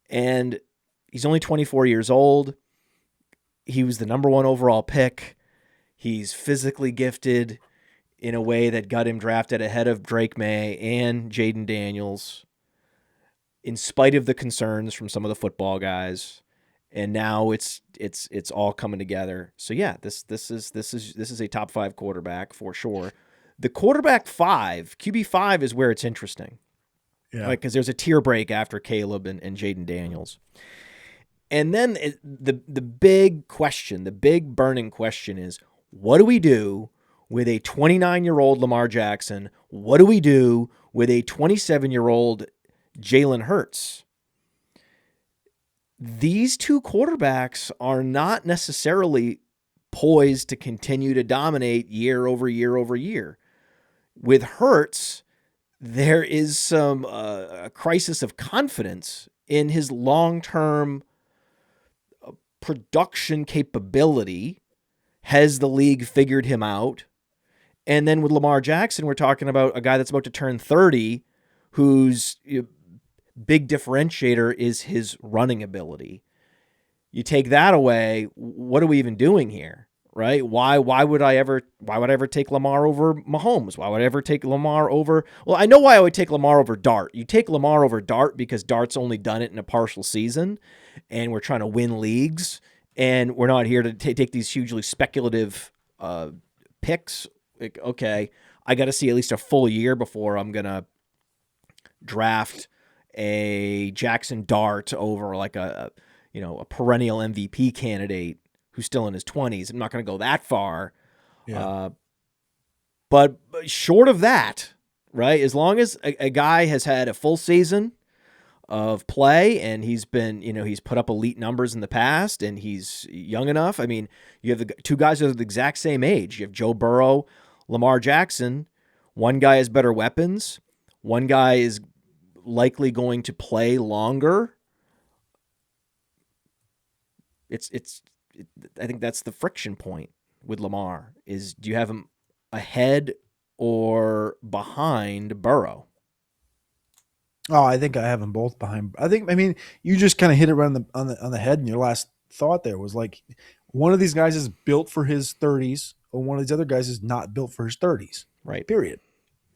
And he's only 24 years old. He was the number 1 overall pick. He's physically gifted in a way that got him drafted ahead of Drake May and Jaden Daniels, in spite of the concerns from some of the football guys. And now it's all coming together. So yeah, this is a top 5 quarterback for sure. The quarterback 5, QB5, is where it's interesting. Yeah. Right, because there's a tier break after Caleb and Jaden Daniels. And then the big question, the big burning question is, what do we do with a 29-year-old Lamar Jackson? What do we do with a 27-year-old Jalen Hurts? These two quarterbacks are not necessarily poised to continue to dominate year over year over year. With Hurts, there is some a crisis of confidence in his long-term production capability. Has the league figured him out? And then with Lamar Jackson, we're talking about a guy that's about to turn 30, whose big differentiator is his running ability. You take that away, what are we even doing here? Right? Why would I ever take Lamar over Mahomes? Why would I ever take Lamar over? Well, I know why I would take Lamar over Dart. You take Lamar over Dart because Dart's only done it in a partial season, and we're trying to win leagues, and we're not here to take these hugely speculative picks. Like, okay, I got to see at least a full year before I'm gonna draft a Jackson Dart over like a perennial MVP candidate who's still in his 20s. I'm not going to go that far. Yeah. But short of that, right, as long as a guy has had a full season of play and he's been, he's put up elite numbers in the past and he's young enough. I mean, you have the two guys that are the exact same age. You have Joe Burrow, Lamar Jackson. One guy has better weapons. One guy is likely going to play longer. I think that's the friction point with Lamar is, do you have him ahead or behind Burrow? Oh, I think I have them both behind. You just kind of hit it right on the head in your last thought there. Was like, one of these guys is built for his 30s, or one of these other guys is not built for his 30s. Right. Period.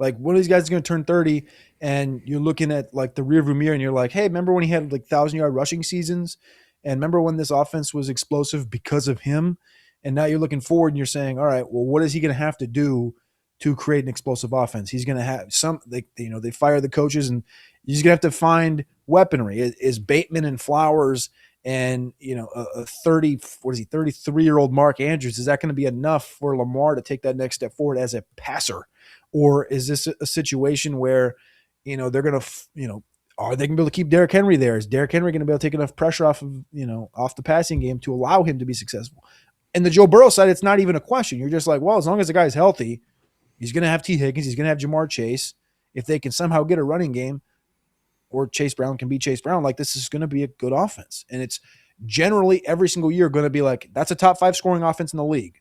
Like, one of these guys is going to turn 30, and you're looking at like the rearview mirror, and you're like, hey, remember when he had like 1,000-yard rushing seasons? And remember when this offense was explosive because of him? And now you're looking forward and you're saying, all right, well, what is he going to have to do to create an explosive offense? He's going to have they fire the coaches, and he's going to have to find weaponry. Is Bateman and Flowers and, a 33-year-old Mark Andrews, is that going to be enough for Lamar to take that next step forward as a passer? Or is this a situation where, they're going to, are they going to be able to keep Derrick Henry there? Is Derrick Henry going to be able to take enough pressure off the passing game to allow him to be successful? And the Joe Burrow side, it's not even a question. You're just like, well, as long as the guy's healthy, he's going to have T. Higgins, he's going to have Jamar Chase. If they can somehow get a running game, or Chase Brown can be Chase Brown, like, this is going to be a good offense. And it's generally every single year going to be like, that's a top 5 scoring offense in the league.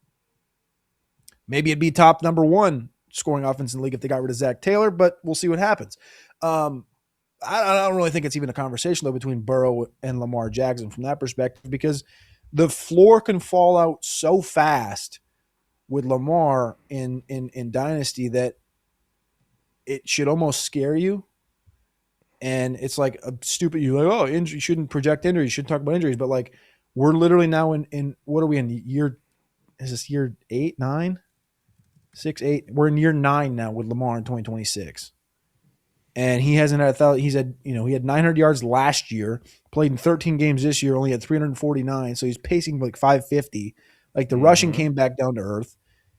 Maybe it'd be top number 1 scoring offense in the league if they got rid of Zach Taylor, but we'll see what happens. I don't really think it's even a conversation, though, between Burrow and Lamar Jackson from that perspective, because the floor can fall out so fast with Lamar in Dynasty that it should almost scare you. And it's like a stupid, you're like, oh, injury, you shouldn't project injuries, you shouldn't talk about injuries. But like, we're literally now in what are we in year? Is this year 8, 9, 6, 8? We're in year 9 now with Lamar in 2026. And he hasn't had, he had 900 yards last year, played in 13 games this year, only had 349. So he's pacing like 550. Like, the rushing came back down to earth.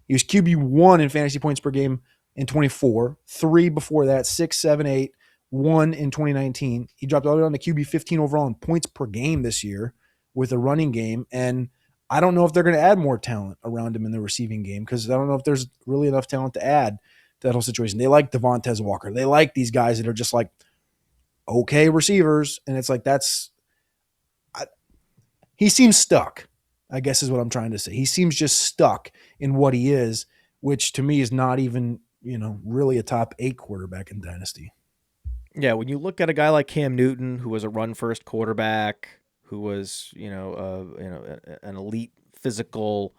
He was QB1 in fantasy points per game in 24, 3 before that, 6, 7, 8, 1 in 2019. He dropped all the way down to QB 15 overall in points per game this year with a running game. And I don't know if they're going to add more talent around him in the receiving game, because I don't know if there's really enough talent to add that whole situation. They like Devontae Walker. They like these guys that are just like okay receivers, and it's like he seems stuck, I guess is what I'm trying to say. He seems just stuck in what he is, which to me is not even, really a top 8 quarterback in Dynasty. Yeah, when you look at a guy like Cam Newton, who was a run-first quarterback, who was, an elite physical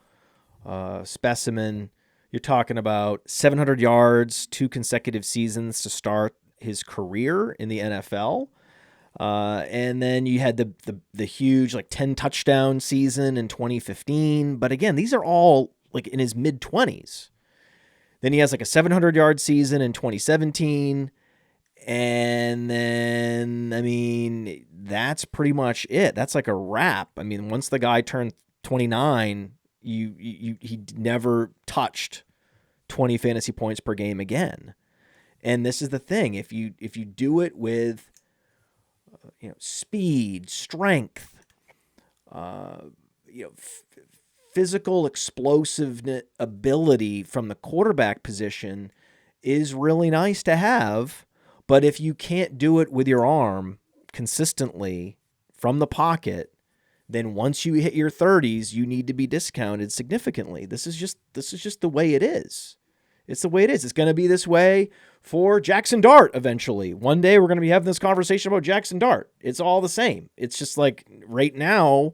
specimen, you're talking about 700 yards, 2 consecutive seasons to start his career in the NFL. And then you had the huge 10 touchdown season in 2015. But again, these are all in his mid-20s. Then he has a 700-yard season in 2017. And then, that's pretty much it. That's a wrap. Once the guy turned 29, he never touched 20 fantasy points per game again. And this is the thing. If you do it with speed, strength, physical explosive ability from the quarterback position is really nice to have. But if you can't do it with your arm consistently from the pocket, then once you hit your 30s, you need to be discounted significantly. This is just the way it is. It's the way it is. It's going to be this way for Jackson Dart eventually. One day we're going to be having this conversation about Jackson Dart. It's all the same. It's just right now,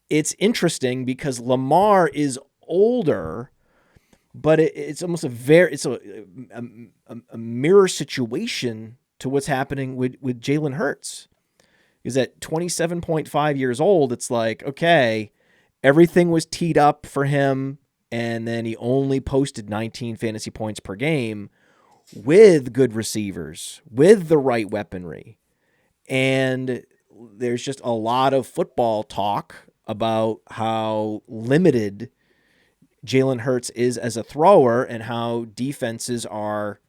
it's interesting because Lamar is older, but it's almost a mirror situation to what's happening with Jalen Hurts. Is at 27.5 years old, it's okay, everything was teed up for him, and then he only posted 19 fantasy points per game with good receivers, with the right weaponry. And there's just a lot of football talk about how limited Jalen Hurts is as a thrower and how defenses are,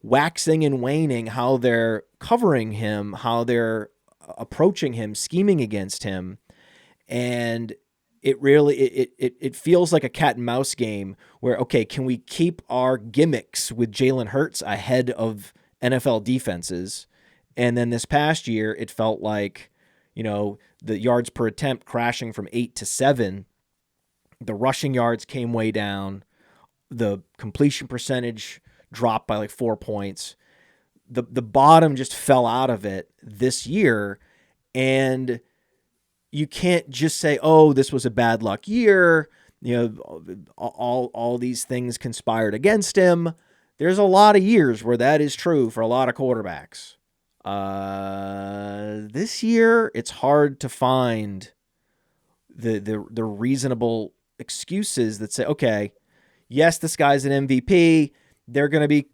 waxing and waning, how they're covering him, how they're approaching him, scheming against him. And it really, it feels like a cat and mouse game where, okay, can we keep our gimmicks with Jalen Hurts ahead of NFL defenses? And then this past year, it felt like, the yards per attempt crashing from 8 to 7. The rushing yards came way down. The completion percentage dropped by 4 points. The bottom just fell out of it this year. And you can't just say, oh, this was a bad luck year. All these things conspired against him. There's a lot of years where that is true for a lot of quarterbacks. This year, it's hard to find the reasonable excuses that say, okay, yes, this guy's an MVP. They're going to be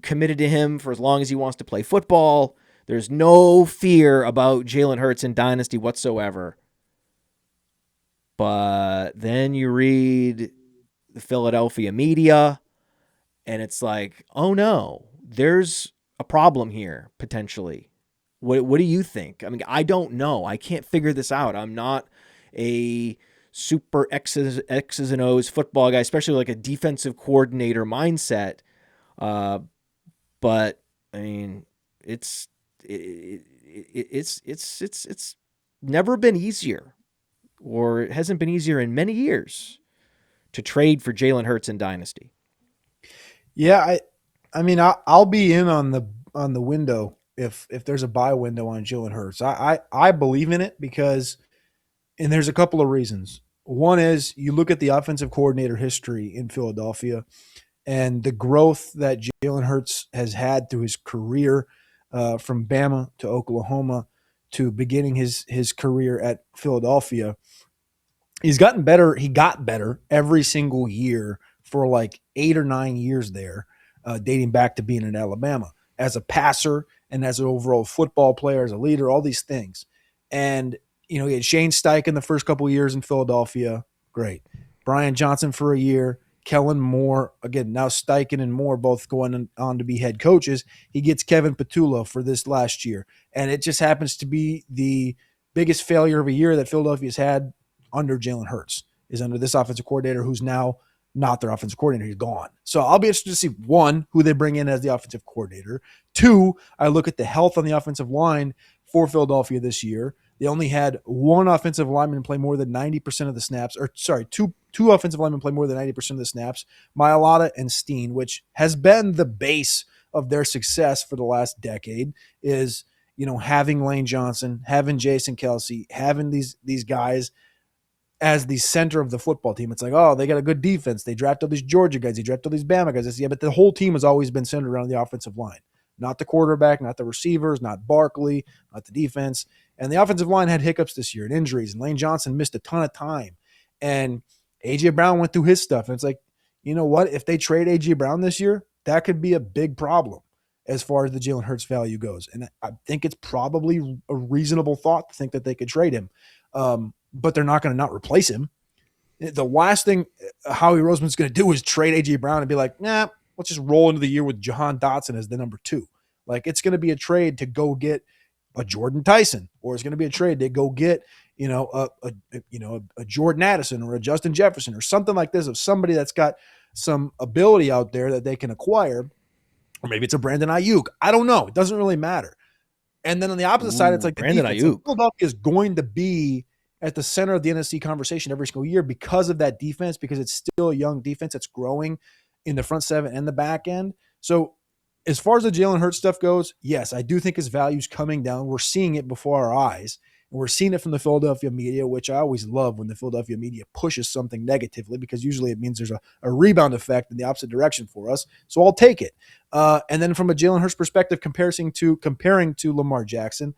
committed to him for as long as he wants to play football. There's no fear about Jalen Hurts in Dynasty whatsoever. But then you read the Philadelphia media, and it's oh no, there's a problem here, potentially. What do you think? I don't know. I can't figure this out. I'm not a super X's and O's football guy, especially a defensive coordinator mindset. But it's never been easier, or it hasn't been easier in many years to trade for Jalen Hurts in Dynasty. Yeah, I'll be in on the window if there's a buy window on Jalen Hurts. I believe in it because, and there's a couple of reasons. One is you look at the offensive coordinator history in Philadelphia and the growth that Jalen Hurts has had through his career, from Bama to Oklahoma to beginning his career at Philadelphia. He's gotten better. He got better every single year for 8 or 9 years there, dating back to being in Alabama as a passer and as an overall football player, as a leader, all these things. And, he had Shane Steichen the first couple of years in Philadelphia. Great. Brian Johnson for a year. Kellen Moore, again, now Steichen and Moore both going on to be head coaches. He gets Kevin Petullo for this last year. And it just happens to be the biggest failure of a year that Philadelphia's had under Jalen Hurts, is under this offensive coordinator who's now not their offensive coordinator. He's gone. So I'll be interested to see, one, who they bring in as the offensive coordinator. Two, I look at the health on the offensive line for Philadelphia this year. They only had one offensive lineman play more than 90% of the snaps, or sorry, two offensive linemen play more than 90% of the snaps, Mailata and Steen, which has been the base of their success for the last decade, is, having Lane Johnson, having Jason Kelsey, having these guys as the center of the football team. It's like, oh, they got a good defense. They draft all these Georgia guys. They draft all these Bama guys. Yeah, but the whole team has always been centered around the offensive line, not the quarterback, not the receivers, not Barkley, not the defense. And the offensive line had hiccups this year and injuries, and Lane Johnson missed a ton of time. And A.J. Brown went through his stuff. And it's like, you know what? If they trade A.J. Brown this year, that could be a big problem as far as the Jalen Hurts value goes. And I think it's probably a reasonable thought to think that they could trade him. But they're not going to not replace him. The last thing Howie Roseman's going to do is trade A.J. Brown and be like, nah, let's just roll into the year with Jahan Dotson as the number 2. Like, it's going to be a trade to go get a Jordan Tyson, or it's going to be a trade to go get, a Jordan Addison or a Justin Jefferson or something like this, of somebody that's got some ability out there that they can acquire. Or maybe it's a Brandon Ayuk. I don't know. It doesn't really matter. And then on the opposite side, it's like Brandon Ayuk. Philadelphia is going to be at the center of the NFC conversation every single year because of that defense, because it's still a young defense that's growing in the front seven and the back end. So as far as the Jalen Hurts stuff goes, yes, I do think his value's coming down. We're seeing it before our eyes. And we're seeing it from the Philadelphia media, which I always love when the Philadelphia media pushes something negatively, because usually it means there's a rebound effect in the opposite direction for us. So I'll take it. And then from a Jalen Hurts perspective, comparing to Lamar Jackson,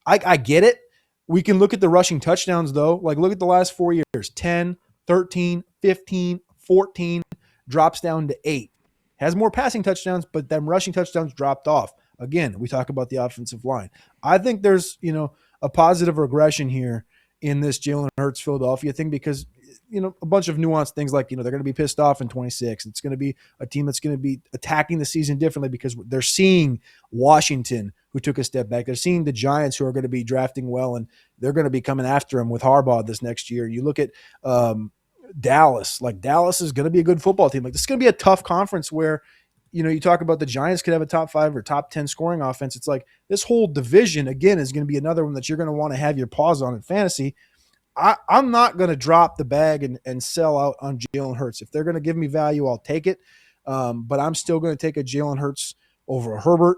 I get it. We can look at the rushing touchdowns, though. Like, look at the last 4 years, 10, 13, 15, 14, drops down to 8. Has more passing touchdowns, but then rushing touchdowns dropped off. Again, we talk about the offensive line. I think there's, a positive regression here in this Jalen Hurts Philadelphia thing, because, a bunch of nuanced things like, they're going to be pissed off in 26. It's going to be a team that's going to be attacking the season differently because they're seeing Washington, who took a step back. They're seeing the Giants, who are going to be drafting well, and they're going to be coming after him with Harbaugh this next year. You look at Dallas. Like, Dallas is going to be a good football team. Like, this is going to be a tough conference where, you talk about the Giants could have a top 5 or top 10 scoring offense. It's like this whole division, again, is going to be another one that you're going to want to have your paws on in fantasy. I'm not going to drop the bag and sell out on Jalen Hurts. If they're going to give me value, I'll take it. But I'm still going to take a Jalen Hurts over a Herbert.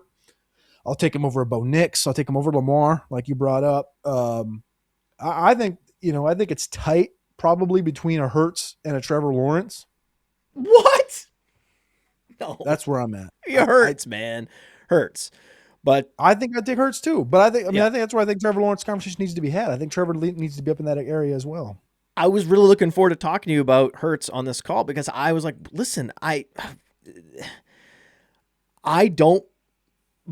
I'll take him over a Bo Nix. I'll take him over Lamar, like you brought up. I think it's tight, probably between a Hurts and a Trevor Lawrence. What? No. That's where I'm at. It hurts, man. Hurts. But I think I'd take Hurts too. But I think that's where I think Trevor Lawrence conversation needs to be had. I think Trevor needs to be up in that area as well. I was really looking forward to talking to you about Hurts on this call, because I was like, listen, I don't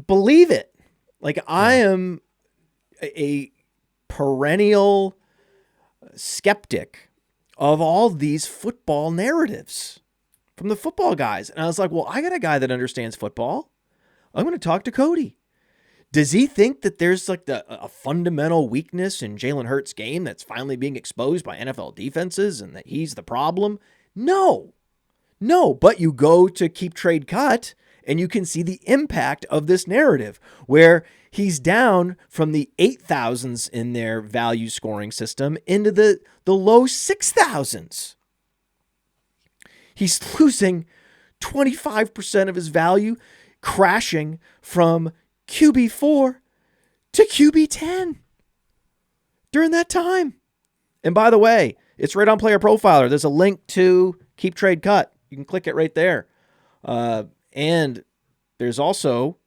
believe it. Like, I am a perennial skeptic of all these football narratives from the football guys. And I was like, well, I got a guy that understands football. I'm going to talk to Cody. Does he think that there's like a fundamental weakness in Jalen Hurts' game that's finally being exposed by NFL defenses and that he's the problem? No, but you go to Keep Trade Cut and you can see the impact of this narrative, where he's down from the 8,000s in their value scoring system into the low 6,000s. He's losing 25% of his value, crashing from QB4 to QB10 during that time. And by the way, it's right on Player Profiler. There's a link to Keep Trade Cut. You can click it right there. And there's also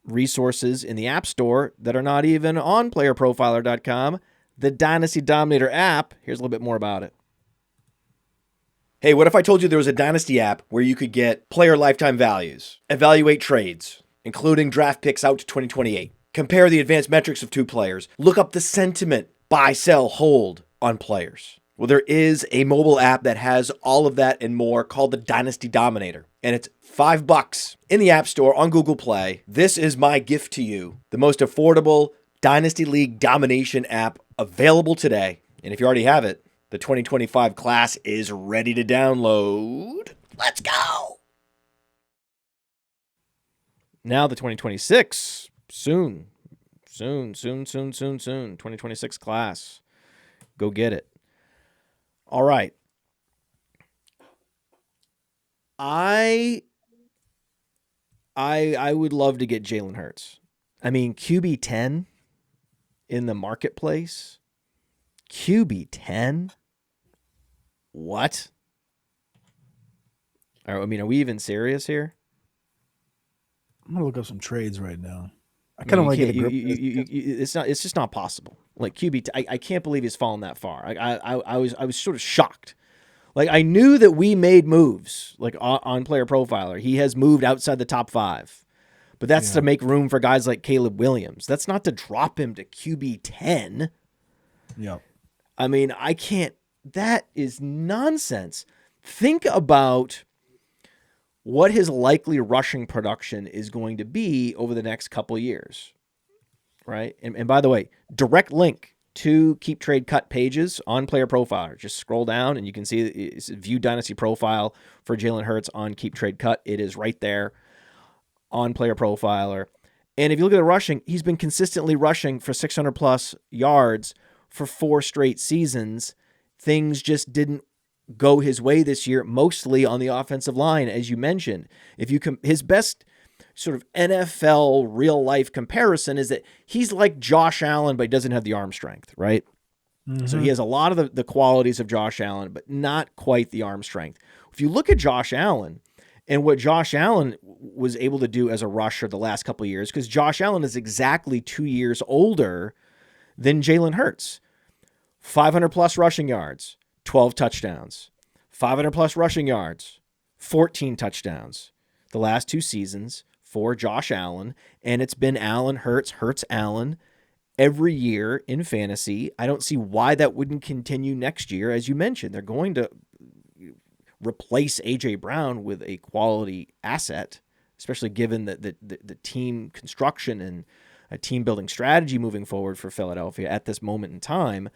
resources in the App Store that are not even on PlayerProfiler.com. The Dynasty Dominator app. Here's a little bit more about it. Hey, what if I told you there was a Dynasty app where you could get player lifetime values, evaluate trades, including draft picks out to 2028, compare the advanced metrics of 2 players, look up the sentiment, buy, sell, hold on players? Well, there is a mobile app that has all of that and more, called the Dynasty Dominator, and it's $5 in the App Store on Google Play. This is my gift to you, the most affordable Dynasty League domination app available today. And if you already have it, The 2025 class is ready to download. Let's go. Now the 2026, soon. 2026 class. Go get it. All right. I would love to get Jalen Hurts. I mean, QB 10 in the marketplace. QB 10? What? I mean, are we even serious here? I'm gonna look up some trades right now. I kind of want to get a grip. It's just not possible. Like QB, I can't believe he's fallen that far. I was sort of shocked. Like I knew that we made moves like on Player Profiler. He has moved outside the top 5, but that's to make room for guys like Caleb Williams. That's not to drop him to QB 10. Yeah. I mean, I can't. That is nonsense. Think about what his likely rushing production is going to be over the next couple of years, right? And by the way, direct link to Keep Trade Cut pages on Player Profiler. Just scroll down and you can see view Dynasty profile for Jalen Hurts on Keep Trade Cut. It is right there on Player Profiler. And if you look at the rushing, he's been consistently rushing for 600 plus yards for 4 straight seasons. Things just didn't go his way this year, mostly on the offensive line, as you mentioned. If you his best sort of NFL real life comparison is that he's like Josh Allen, but he doesn't have the arm strength, right? Mm-hmm. So he has a lot of the qualities of Josh Allen, but not quite the arm strength. If you look at Josh Allen and what Josh Allen was able to do as a rusher the last couple of years, because Josh Allen is exactly 2 years older than Jalen Hurts. 500 plus rushing yards, 12 touchdowns, 500 plus rushing yards, 14 touchdowns. The last 2 seasons for Josh Allen, and it's been Allen, Hurts, Allen every year in fantasy. I don't see why that wouldn't continue next year. As you mentioned, they're going to replace A.J. Brown with a quality asset, especially given the team construction and a team building strategy moving forward for Philadelphia at this moment in time.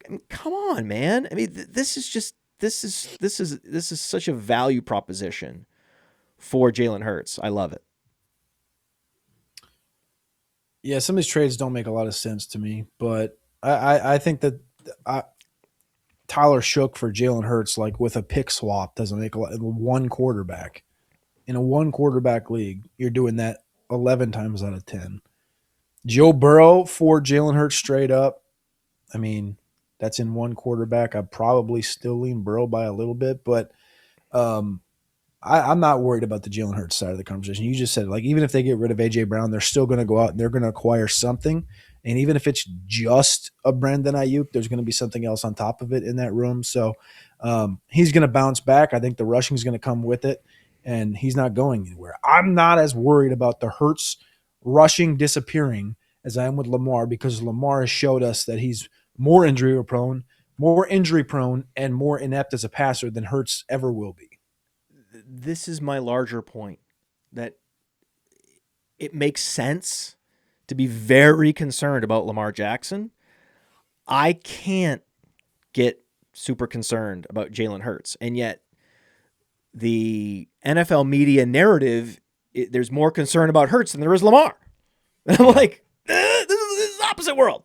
I mean, come on, man. I mean, this is such a value proposition for Jalen Hurts. I love it. Yeah, some of these trades don't make a lot of sense to me, but I think that Tyler Shook for Jalen Hurts, like with a pick swap, doesn't make a lot. One quarterback in a 1 quarterback league, you're doing that 11 times out of 10. Joe Burrow for Jalen Hurts straight up. I mean, that's in 1 quarterback. I'd probably still lean Burrow by a little bit, but I'm not worried about the Jalen Hurts side of the conversation. You just said, like, even if they get rid of A.J. Brown, they're still going to go out and they're going to acquire something. And even if it's just a Brandon Ayuk, there's going to be something else on top of it in that room. So he's going to bounce back. I think the rushing is going to come with it, and he's not going anywhere. I'm not as worried about the Hurts rushing disappearing as I am with Lamar, because Lamar has showed us that he's more injury prone, and more inept as a passer than Hurts ever will be. This is my larger point, that it makes sense to be very concerned about Lamar Jackson. I can't get super concerned about Jalen Hurts. And yet the NFL media narrative, there's more concern about Hurts than there is Lamar. And I'm like, this is the opposite world.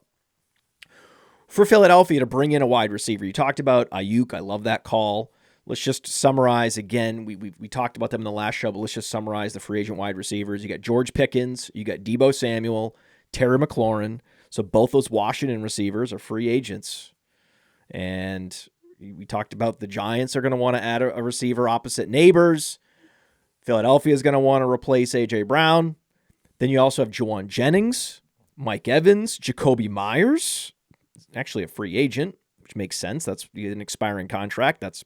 For Philadelphia to bring in a wide receiver, you talked about Ayuk. I love that call. Let's just summarize again. We talked about them in the last show, but let's just summarize the free agent wide receivers. You got George Pickens, you got Deebo Samuel, Terry McLaurin. So both those Washington receivers are free agents. And we talked about the Giants are going to want to add a receiver opposite Neighbors. Philadelphia is going to want to replace A.J. Brown. Then you also have Juwan Jennings, Mike Evans, Jacoby Myers, actually a free agent, which makes sense. That's an expiring contract. That's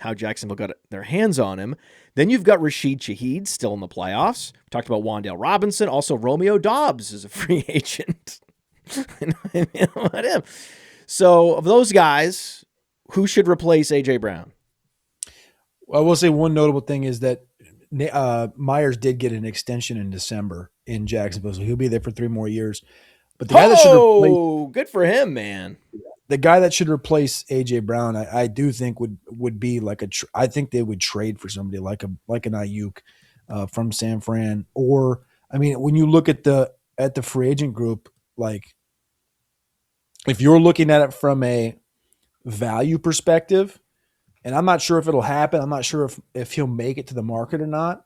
how Jacksonville got their hands on him. Then you've got Rashid Shaheed still in the playoffs. We talked about Wan'Dale Robinson. Also, Romeo Doubs is a free agent. What him? So of those guys, who should replace A.J. Brown? I will say one notable thing is that Myers did get an extension in December in Jacksonville, so he'll be there for 3 more years. But the guy that should replace, good for him, man. the guy that should replace AJ Brown, I do think would be like I think they would trade for somebody like an Ayuk from San Fran. Or I mean, when you look at the free agent group, like if you're looking at it from a value perspective, and I'm not sure if it'll happen. I'm not sure if he'll make it to the market or not.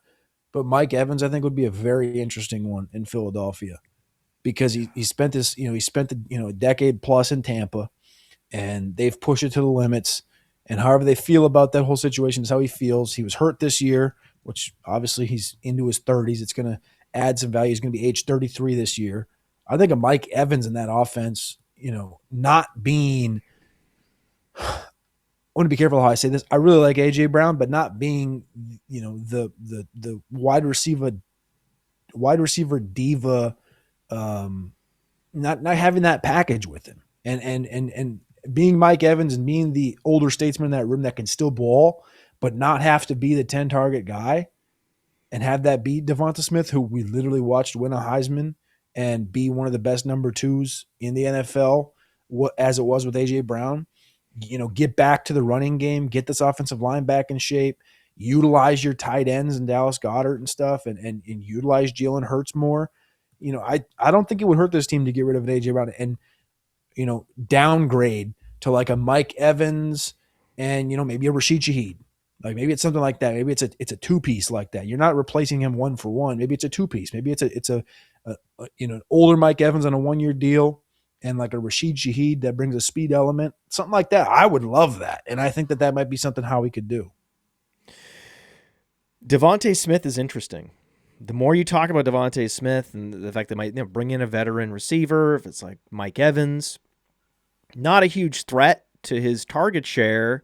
But Mike Evans, I think, would be a very interesting one in Philadelphia because he spent this, he spent a decade plus in Tampa, and they've pushed it to the limits. And however they feel about that whole situation is how he feels. He was hurt this year, which obviously he's into his 30s. It's going to add some value. He's going to be age 33 this year. I think of Mike Evans in that offense, not being – I want to be careful how I say this. I really like AJ Brown, but not being, the wide receiver diva, not having that package with him, and being Mike Evans and being the older statesman in that room that can still ball, but not have to be the 10 target guy, and have that be Devonta Smith, who we literally watched win a Heisman and be one of the best number 2s in the NFL, as it was with AJ Brown. Get back to the running game, get this offensive line back in shape, utilize your tight ends and Dallas Goedert and stuff, and utilize Jalen Hurts more. I don't think it would hurt this team to get rid of an AJ Brown and, downgrade to like a Mike Evans and, maybe a Rashid Shaheed. Like maybe it's something like that. Maybe it's a two-piece like that. You're not replacing him one for one. Maybe it's a two-piece. Maybe it's an older Mike Evans on a 1-year deal and like a Rashid Shaheed that brings a speed element, something like that. I would love that. And I think that might be something Howie could do. Devonta Smith is interesting. The more you talk about Devonta Smith and the fact that might bring in a veteran receiver, if it's like Mike Evans, not a huge threat to his target share,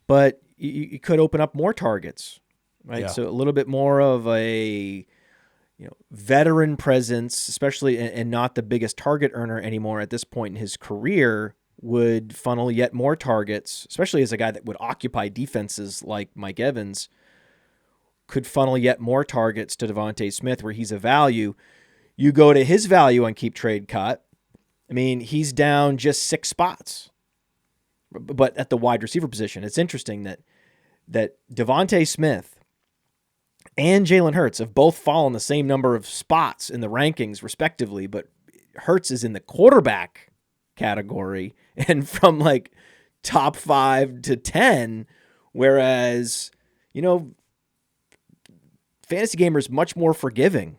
but you could open up more targets, right? Yeah. So a little bit more of a veteran presence, especially, and not the biggest target earner anymore at this point in his career, would funnel yet more targets, especially as a guy that would occupy defenses like Mike Evans, could funnel yet more targets to Devonta Smith where he's a value. You go to his value on Keep Trade Cut. I mean, he's down just 6 spots, but at the wide receiver position. It's interesting that Devonta Smith and Jalen Hurts have both fallen the same number of spots in the rankings, respectively, but Hurts is in the quarterback category and from like top 5 to 10, whereas, Fantasy Gamer is much more forgiving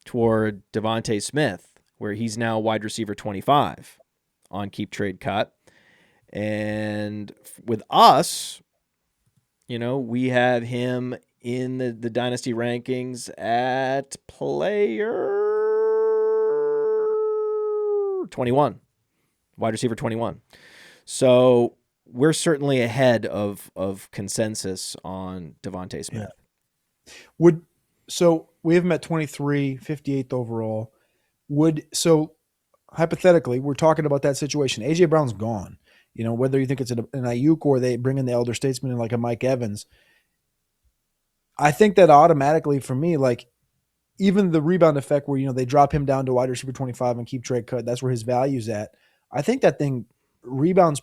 toward Devonta Smith, where he's now wide receiver 25 on Keep Trade Cut. And with us, we have him in the Dynasty rankings at player 21, wide receiver 21. So we're certainly ahead of consensus on Devonta Smith. Yeah. So we have him at 23, 58th overall. So hypothetically, we're talking about that situation. AJ Brown's gone. Whether you think it's an Ayuk or they bring in the elder statesman like a Mike Evans, I think that automatically for me, like even the rebound effect where, they drop him down to wide receiver 25 and Keep Trade Cut, that's where his value's at. I think that thing rebounds,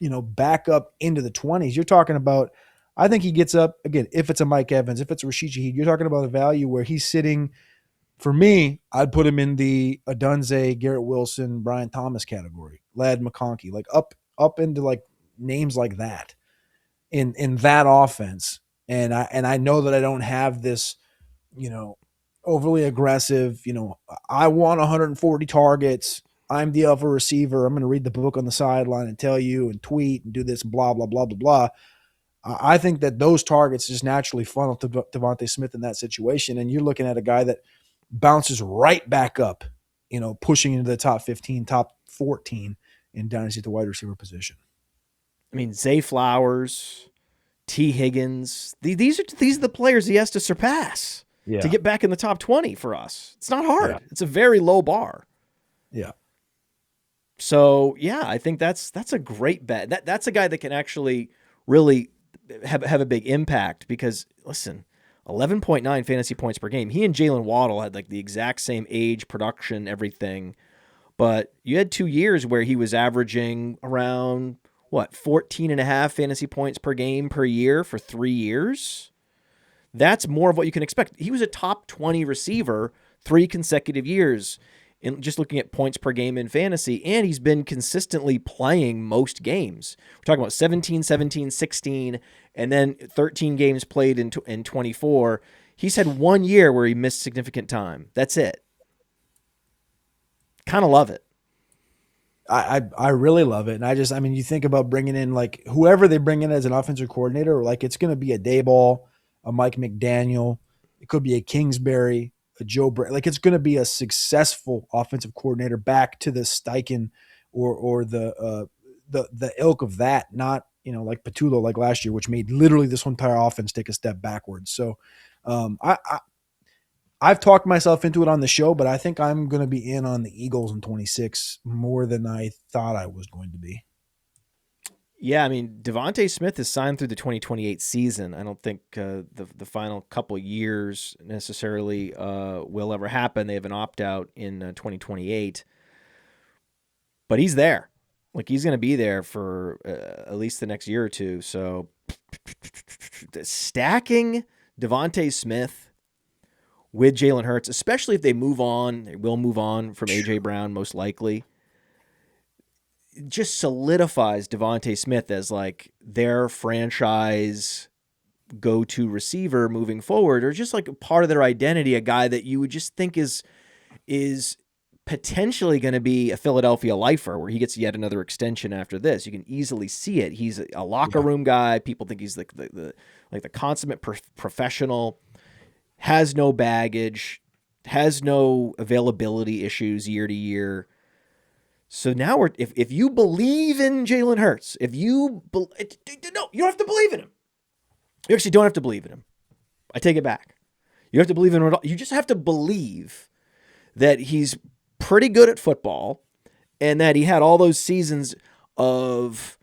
back up into the 20s. You're talking about, I think he gets up, again, if it's a Mike Evans, if it's a Rashid Shaheed, you're talking about a value where he's sitting, for me, I'd put him in the Adunze, Garrett Wilson, Brian Thomas category, Ladd McConkey, like up into like names like that in that offense. And I know that I don't have this, overly aggressive, I want 140 targets. I'm the alpha receiver. I'm going to read the book on the sideline and tell you and tweet and do this, blah, blah, blah, blah, blah. I think that those targets just naturally funnel to Devonta Smith in that situation. And you're looking at a guy that bounces right back up, pushing into the top 15, top 14 in Dynasty at the wide receiver position. I mean, Zay Flowers, T. Higgins, these are the players he has to surpass to get back in the top 20 for us. It's not hard. Yeah. It's a very low bar. Yeah. So, I think that's a great bet. That's a guy that can actually really have a big impact because, listen, 11.9 fantasy points per game. He and Jalen Waddle had like the exact same age, production, everything. But you had 2 years where he was averaging around, 14 and a half fantasy points per game per year for 3 years. That's more of what you can expect. He was a top 20 receiver 3 consecutive years in just looking at points per game in fantasy, and he's been consistently playing most games. We're talking about 17, 17, 16, and then 13 games played in 24. He's had 1 year where he missed significant time. That's it. Kind of love it. I really love it. And I mean, you think about bringing in like whoever they bring in as an offensive coordinator, like it's going to be a Dayball, a Mike McDaniel. It could be a Kingsbury, a Joe Brady. Like it's going to be a successful offensive coordinator back to the Steichen or the ilk of that, not, like Patullo like last year, which made literally this entire offense take a step backwards. So I've talked myself into it on the show, but I think I'm going to be in on the Eagles in 26 more than I thought I was going to be. Yeah, I mean, Devontae Smith is signed through the 2028 season. I don't think the final couple years necessarily will ever happen. They have an opt-out in 2028. But he's there. Like, he's going to be there for at least the next year or two. So, stacking Devontae Smith with Jalen Hurts, especially if they move on, they will move on from A.J. Brown most likely, just solidifies Devontae Smith as like their franchise go-to receiver moving forward, or just like a part of their identity, a guy that you would just think is potentially going to be a Philadelphia lifer where he gets yet another extension after this. You can easily see it. He's a locker room guy. People think he's like the consummate professional, has no baggage, has no availability issues year to year. So now if you believe in Jalen Hurts, no, you don't have to believe in him. You actually don't have to believe in him. I take it back. You have to believe in him at all. You just have to believe that he's pretty good at football and that he had all those seasons of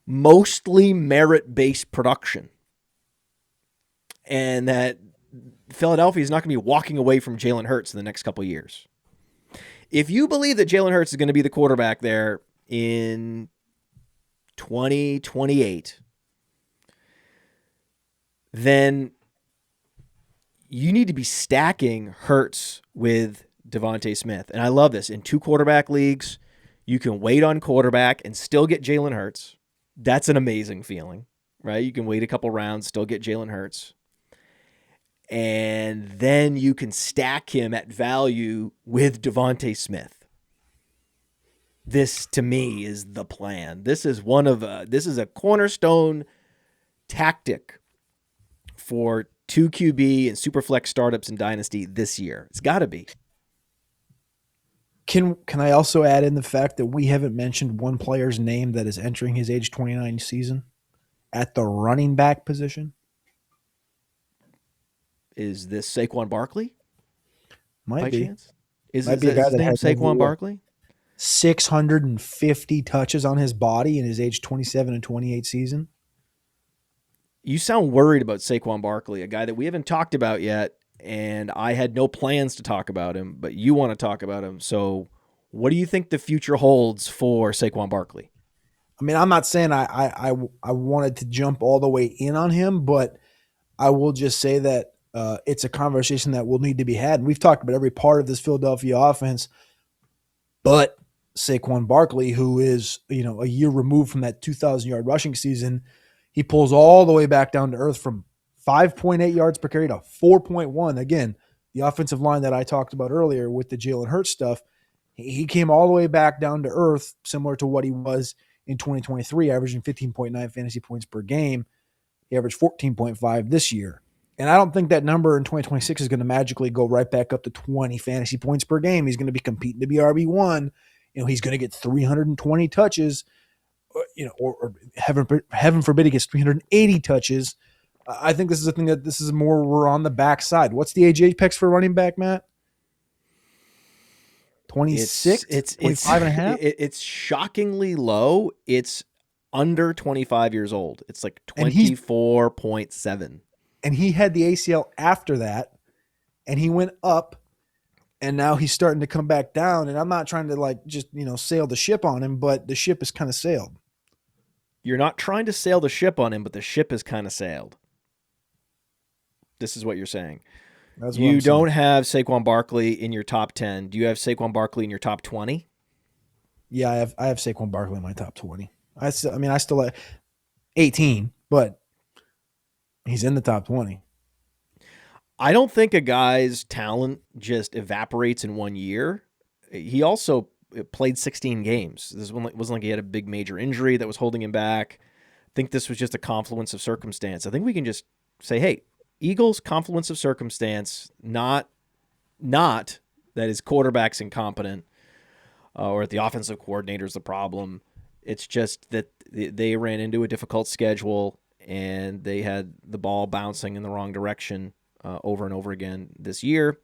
mostly merit-based production. And that Philadelphia is not going to be walking away from Jalen Hurts in the next couple of years. If you believe that Jalen Hurts is going to be the quarterback there in 2028, then you need to be stacking Hurts with Devontae Smith. And I love this. In 2 quarterback leagues, you can wait on quarterback and still get Jalen Hurts. That's an amazing feeling, right? You can wait a couple rounds, still get Jalen Hurts. And then you can stack him at value with Devontae Smith. This, to me, is the plan. This is a cornerstone tactic for 2 QB and superflex startups in Dynasty this year. It's got to be. Can I also add in the fact that we haven't mentioned one player's name that is entering his age 29 season at the running back position? Is this Saquon Barkley? Might be. Chance? Is Might be a guy his that name has Saquon Barkley? 650 touches on his body in his age 27 and 28 season. You sound worried about Saquon Barkley, a guy that we haven't talked about yet, and I had no plans to talk about him, but you want to talk about him. So what do you think the future holds for Saquon Barkley? I mean, I'm not saying I wanted to jump all the way in on him, but I will just say that it's a conversation that will need to be had. And we've talked about every part of this Philadelphia offense, but Saquon Barkley, who is, a year removed from that 2,000-yard rushing season, he pulls all the way back down to earth from 5.8 yards per carry to 4.1. Again, the offensive line that I talked about earlier with the Jalen Hurts stuff, he came all the way back down to earth, similar to what he was in 2023, averaging 15.9 fantasy points per game. He averaged 14.5 this year. And I don't think that number in 2026 is going to magically go right back up to 20 fantasy points per game. He's going to be competing to be RB1. He's going to get 320 touches, or heaven forbid he gets 380 touches. I think this is a thing that this is more we're on the backside. What's the age apex for running back, Matt? 26? It's 25 and a half? It's shockingly low. It's under 25 years old. It's like 24.7. And he had the ACL after that, and he went up, and now he's starting to come back down. And I'm not trying to like just, sail the ship on him, but the ship is kind of sailed. You're not trying to sail the ship on him, but the ship is kind of sailed. This is what you're saying. That's you don't have Saquon Barkley in your top 10. Do you have Saquon Barkley in your top 20? Yeah, I have Saquon Barkley in my top 20. I still have 18, but he's in the top 20. I don't think a guy's talent just evaporates in 1 year. He also played 16 games. This wasn't like he had a big major injury that was holding him back. I think this was just a confluence of circumstance. I think we can just say, hey, Eagles, confluence of circumstance, not that his quarterback's incompetent or the offensive coordinator's the problem. It's just that they ran into a difficult schedule and they had the ball bouncing in the wrong direction over and over again this year.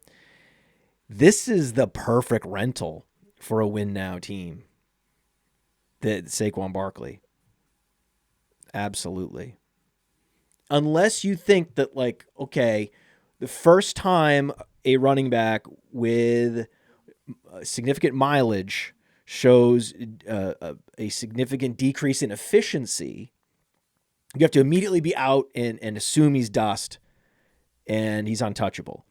This is the perfect rental for a win now team. The Saquon Barkley. Absolutely. Unless you think that, like, okay, the first time a running back with significant mileage shows a significant decrease in efficiency, you have to immediately be out and assume he's dust and he's untouchable.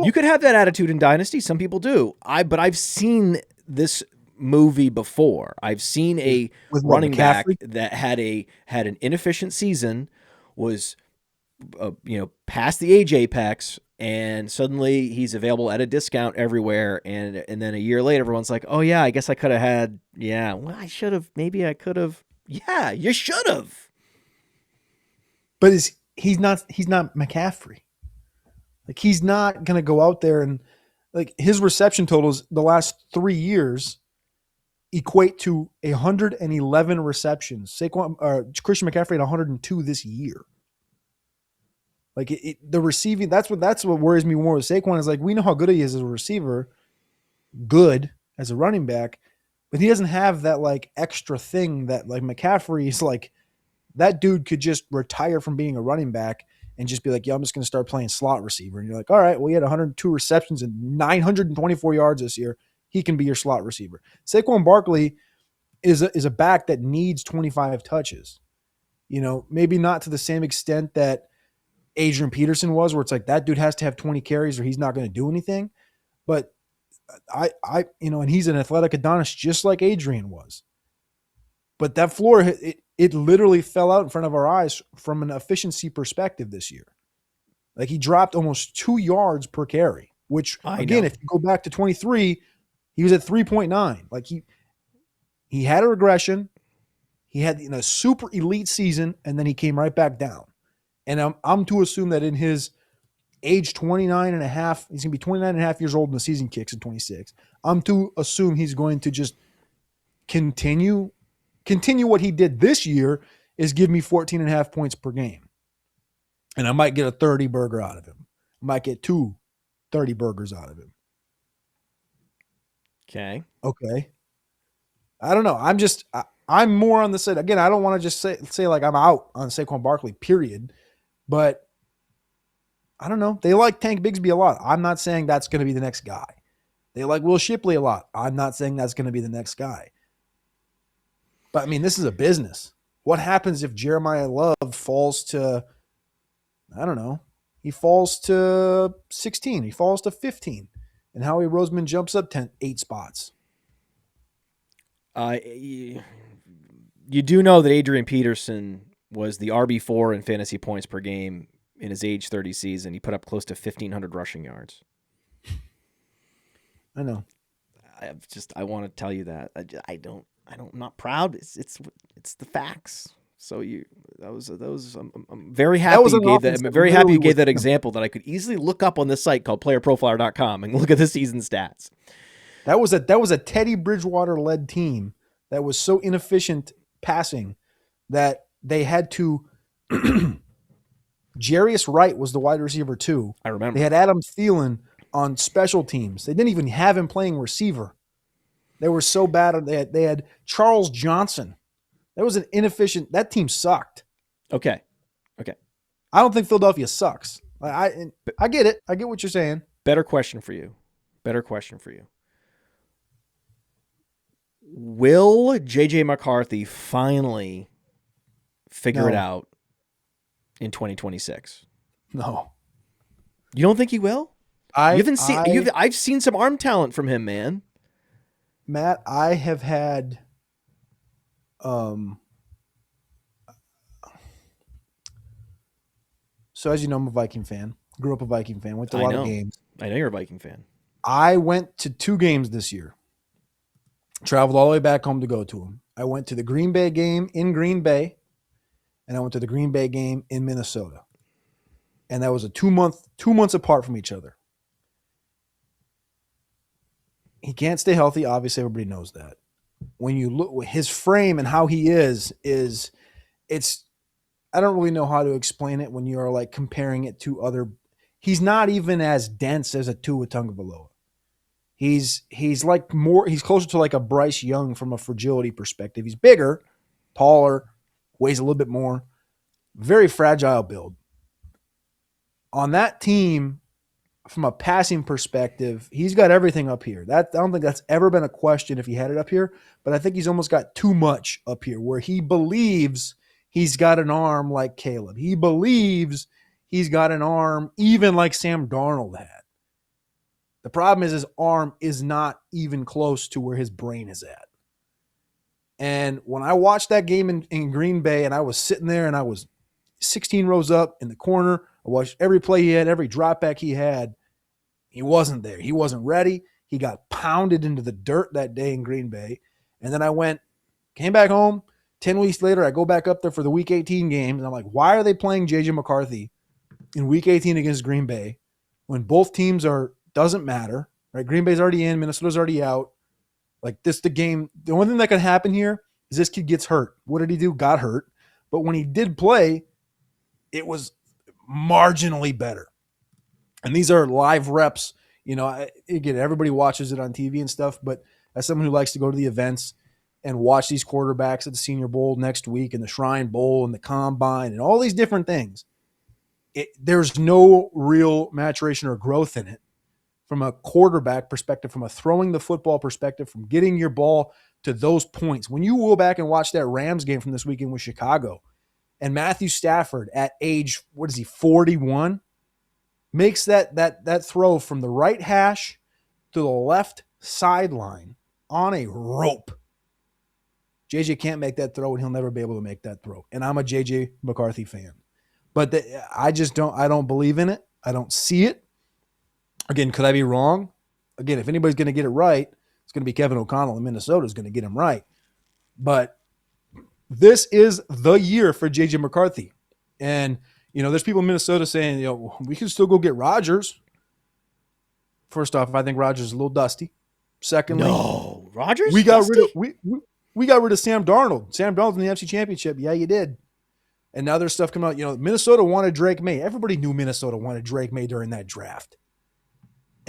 You could have that attitude in Dynasty. Some people do. But I've seen this movie before. I've seen a running back that had an inefficient season, was past the age apex, and suddenly he's available at a discount everywhere. And then a year later, everyone's like, "Oh yeah, I guess I could have had. Yeah, well, I should have. Maybe I could have. Yeah, you should have." But he's not McCaffrey. Like, he's not going to go out there and, like, his reception totals the last 3 years equate to 111 receptions. Christian McCaffrey had 102 this year. Like, the receiving, that's what worries me more with Saquon is, like, we know how good he is as a receiver, good as a running back, but he doesn't have that, like, extra thing that, like, McCaffrey is, like, that dude could just retire from being a running back and just be like, yeah, I'm just going to start playing slot receiver. And you're like, all right, well, he had 102 receptions and 924 yards this year. He can be your slot receiver. Saquon Barkley is a back that needs 25 touches. Maybe not to the same extent that Adrian Peterson was, where it's like that dude has to have 20 carries or he's not going to do anything. But and he's an athletic Adonis just like Adrian was. But that floor, it literally fell out in front of our eyes from an efficiency perspective this year. Like, he dropped almost 2 yards per carry, which, again, if you go back to 23, he was at 3.9. Like, he had a regression. He had a super elite season, and then he came right back down. And I'm to assume that in his age 29 and a half, he's going to be 29 and a half years old when the season kicks in 26. I'm to assume he's going to just continue what he did this year, is give me 14 and a half points per game. And I might get a 30 burger out of him. I might get 2 30 burgers out of him. Okay. I don't know. I'm more on the side. Again, I don't want to just say like I'm out on Saquon Barkley, period. But I don't know. They like Tank Bigsby a lot. I'm not saying that's going to be the next guy. They like Will Shipley a lot. I'm not saying that's going to be the next guy. But, I mean, this is a business. What happens if Jeremiah Love falls to, I don't know, he falls to 16, he falls to 15, and Howie Roseman jumps up 8 spots? You do know that Adrian Peterson was the RB4 in fantasy points per game in his age 30 season. He put up close to 1,500 rushing yards. I know. I want to tell you that. I'm not proud. It's the facts. So I'm very happy you gave that. I'm very happy you gave that example that I could easily look up on this site called PlayerProfiler.com and look at the season stats. That was a Teddy Bridgewater led team that was so inefficient passing that they had to. Jarius Wright was the wide receiver too. I remember. They had Adam Thielen on special teams. They didn't even have him playing receiver. They were so bad. They had Charles Johnson. That was an inefficient. That team sucked. Okay. I don't think Philadelphia sucks. I get it. I get what you're saying. Better question for you. better question for you. Will J.J. McCarthy finally figure it out in 2026? No. You don't think he will? I've seen some arm talent from him, man. Matt, I have had so as you know, I'm a Viking fan. Grew up a Viking fan. Went to a lot of games. I know you're a Viking fan. I went to 2 games this year. Traveled all the way back home to go to them. I went to the Green Bay game in Green Bay, and I went to the Green Bay game in Minnesota. And that was a 2 months apart from each other. He can't stay healthy. Obviously, everybody knows that. When you look his frame and how he is it's I don't really know how to explain it when you're like comparing it to other. He's not even as dense as a Tua Tagovailoa. He's like he's closer to like a Bryce Young from a fragility perspective. He's bigger, taller, weighs a little bit more, very fragile build. On that team, from a passing perspective, he's got everything up here. I don't think that's ever been a question if he had it up here, but I think he's almost got too much up here where he believes he's got an arm like Caleb. He believes he's got an arm even like Sam Darnold had. The problem is his arm is not even close to where his brain is at. And when I watched that game in Green Bay and I was sitting there and I was 16 rows up in the corner, I watched every play he had, every drop back he had. He wasn't there. He wasn't ready. He got pounded into the dirt that day in Green Bay. And then came back home. 10 weeks later, I go back up there for the Week 18 games. And I'm like, why are they playing J.J. McCarthy in Week 18 against Green Bay when both teams doesn't matter, right? Green Bay's already in. Minnesota's already out. Like this, the game, the only thing that could happen here is this kid gets hurt. What did he do? Got hurt. But when he did play, it was marginally better. And these are live reps. You know, again, everybody watches it on TV and stuff, but as someone who likes to go to the events and watch these quarterbacks at the Senior Bowl next week and the Shrine Bowl and the Combine and all these different things, there's no real maturation or growth in it from a quarterback perspective, from a throwing the football perspective, from getting your ball to those points. When you go back and watch that Rams game from this weekend with Chicago, and Matthew Stafford at age, 41, makes that throw from the right hash to the left sideline on a rope. JJ can't make that throw, and he'll never be able to make that throw. And I'm a JJ McCarthy fan. But I don't believe in it. I don't see it. Again, could I be wrong? Again, if anybody's going to get it right, it's going to be Kevin O'Connell in Minnesota is going to get him right. But this is the year for J.J. McCarthy. And, you know, there's people in Minnesota saying, you know, we can still go get Rodgers. First off, I think Rodgers is a little dusty. Secondly, no, Rodgers? We got rid of Sam Darnold. Sam Darnold in the NFC Championship. Yeah, you did. And now there's stuff coming out. You know, Minnesota wanted Drake May. Everybody knew Minnesota wanted Drake May during that draft.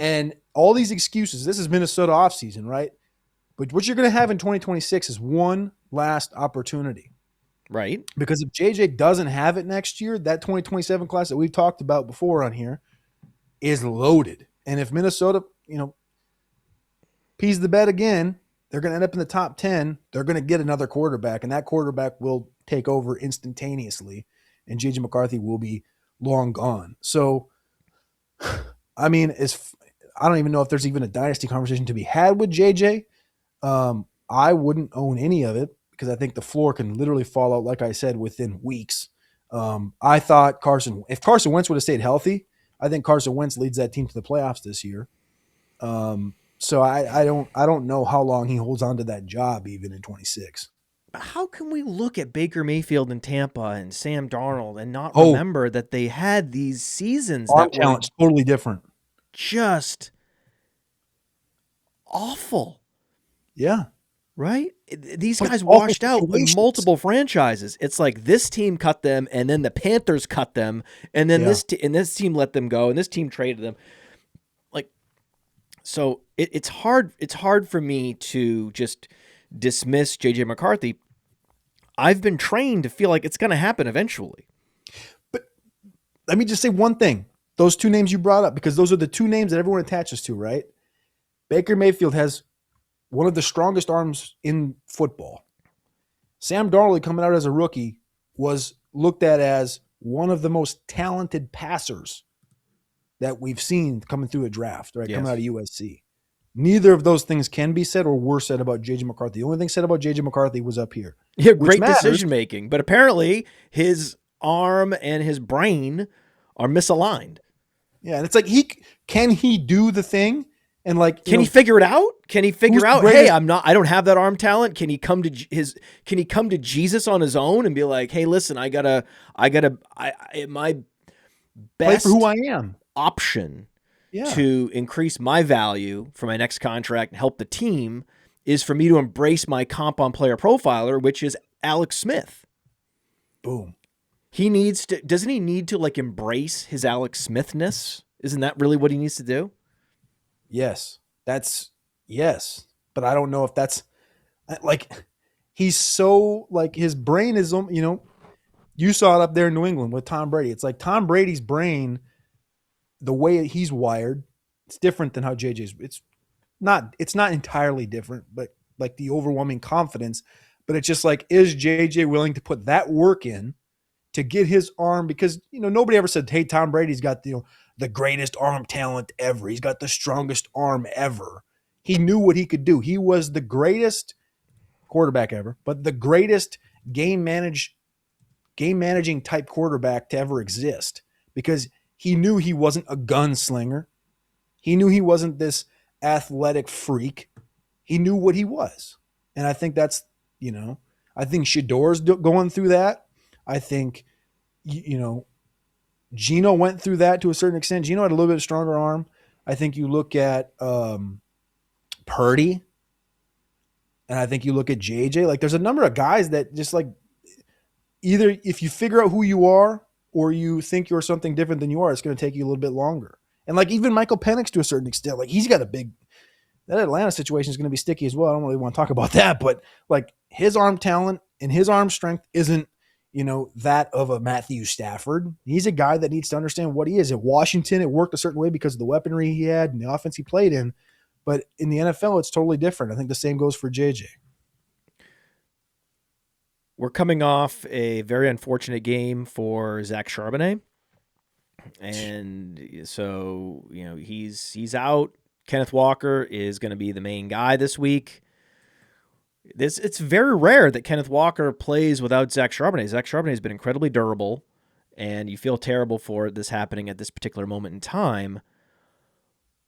And all these excuses, this is Minnesota offseason, right? But what you're going to have in 2026 is one last opportunity. Right. Because if JJ doesn't have it next year, that 2027 class that we've talked about before on here is loaded. And if Minnesota, you know, pees the bed again, they're going to end up in the top 10. They're going to get another quarterback, and that quarterback will take over instantaneously, and J.J. McCarthy will be long gone. So, I mean, I don't even know if there's even a dynasty conversation to be had with JJ. I wouldn't own any of it because I think the floor can literally fall out, like I said, within weeks. I thought if Carson Wentz would have stayed healthy, I think Carson Wentz leads that team to the playoffs this year. So I don't know how long he holds on to that job even in 26. How can we look at Baker Mayfield in Tampa and Sam Darnold and not remember that they had these seasons that were totally different, just awful? Yeah. Right? These guys washed out with multiple franchises. It's like this team cut them, and then the Panthers cut them, and then this team let them go, and this team traded them. Like, so it's hard. It's hard for me to just dismiss J.J. McCarthy. I've been trained to feel like it's going to happen eventually. But let me just say one thing. Those two names you brought up, because those are the two names that everyone attaches to, right? Baker Mayfield has one of the strongest arms in football. Sam Darnold, coming out as a rookie, was looked at as one of the most talented passers that we've seen coming through a draft, right? Yes. Coming out of USC. Neither of those things can be said or were said about J.J. McCarthy. The only thing said about J.J. McCarthy was up here. Yeah, great decision making, but apparently his arm and his brain are misaligned. Yeah, and it's like can he do the thing? And like, can he figure it out? Can he figure out, hey, I don't have that arm talent. Can he come to Jesus on his own and be like, hey, listen, my best play for who I am option to increase my value for my next contract and help the team is for me to embrace my comp on Player Profiler, which is Alex Smith. Boom. Doesn't he need to like embrace his Alex Smithness? Isn't that really what he needs to do? Yes. Yes. But I don't know if that's like, he's so like his brain is, you saw it up there in New England with Tom Brady. It's like Tom Brady's brain, the way he's wired, it's different than how JJ's. It's not entirely different, but like the overwhelming confidence. But it's just like, is JJ willing to put that work in to get his arm? Because nobody ever said, hey, Tom Brady's got the greatest arm talent ever. He's got the strongest arm ever. He knew what he could do. He was the greatest quarterback ever, but the greatest game managing type quarterback to ever exist, because he knew he wasn't a gunslinger. He knew he wasn't this athletic freak. He knew what he was. And I think that's, I think Shador's going through that. I think, Geno went through that to a certain extent. Geno had a little bit stronger arm. I think you look at Purdy, and I think you look at JJ. Like, there's a number of guys that just like, either if you figure out who you are or you think you're something different than you are, it's going to take you a little bit longer. And like even Michael Penix to a certain extent, like he's got that Atlanta situation is going to be sticky as well. I don't really want to talk about that, but like his arm talent and his arm strength isn't, that of a Matthew Stafford. He's a guy that needs to understand what he is. At Washington, it worked a certain way because of the weaponry he had and the offense he played in. But in the NFL, it's totally different. I think the same goes for JJ. We're coming off a very unfortunate game for Zach Charbonnet. And so, he's out. Kenneth Walker is going to be the main guy this week. It's very rare that Kenneth Walker plays without Zach Charbonnet. Zach Charbonnet has been incredibly durable, and you feel terrible for this happening at this particular moment in time.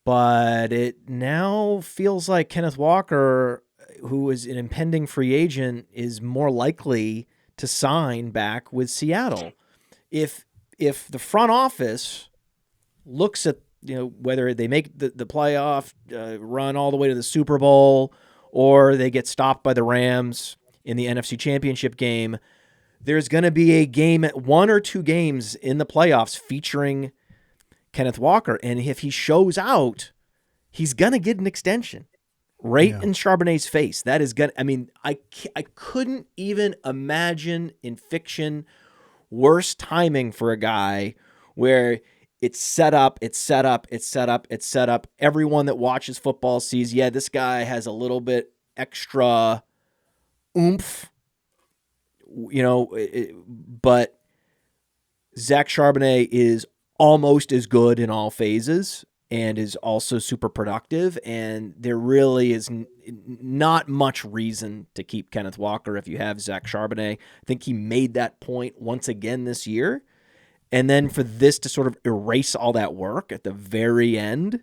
But it now feels like Kenneth Walker, who is an impending free agent, is more likely to sign back with Seattle. If the front office looks at whether they make the playoff run all the way to the Super Bowl or they get stopped by the Rams in the NFC Championship game, there's going to be a game, one or two games in the playoffs featuring Kenneth Walker. And if he shows out, he's going to get an extension right in Charbonnet's face. That is going to, I couldn't even imagine in fiction worse timing for a guy where it's set up. Everyone that watches football sees, this guy has a little bit extra oomph, but Zach Charbonnet is almost as good in all phases and is also super productive. And there really is not much reason to keep Kenneth Walker if you have Zach Charbonnet. I think he made that point once again this year. And then for this to sort of erase all that work at the very end.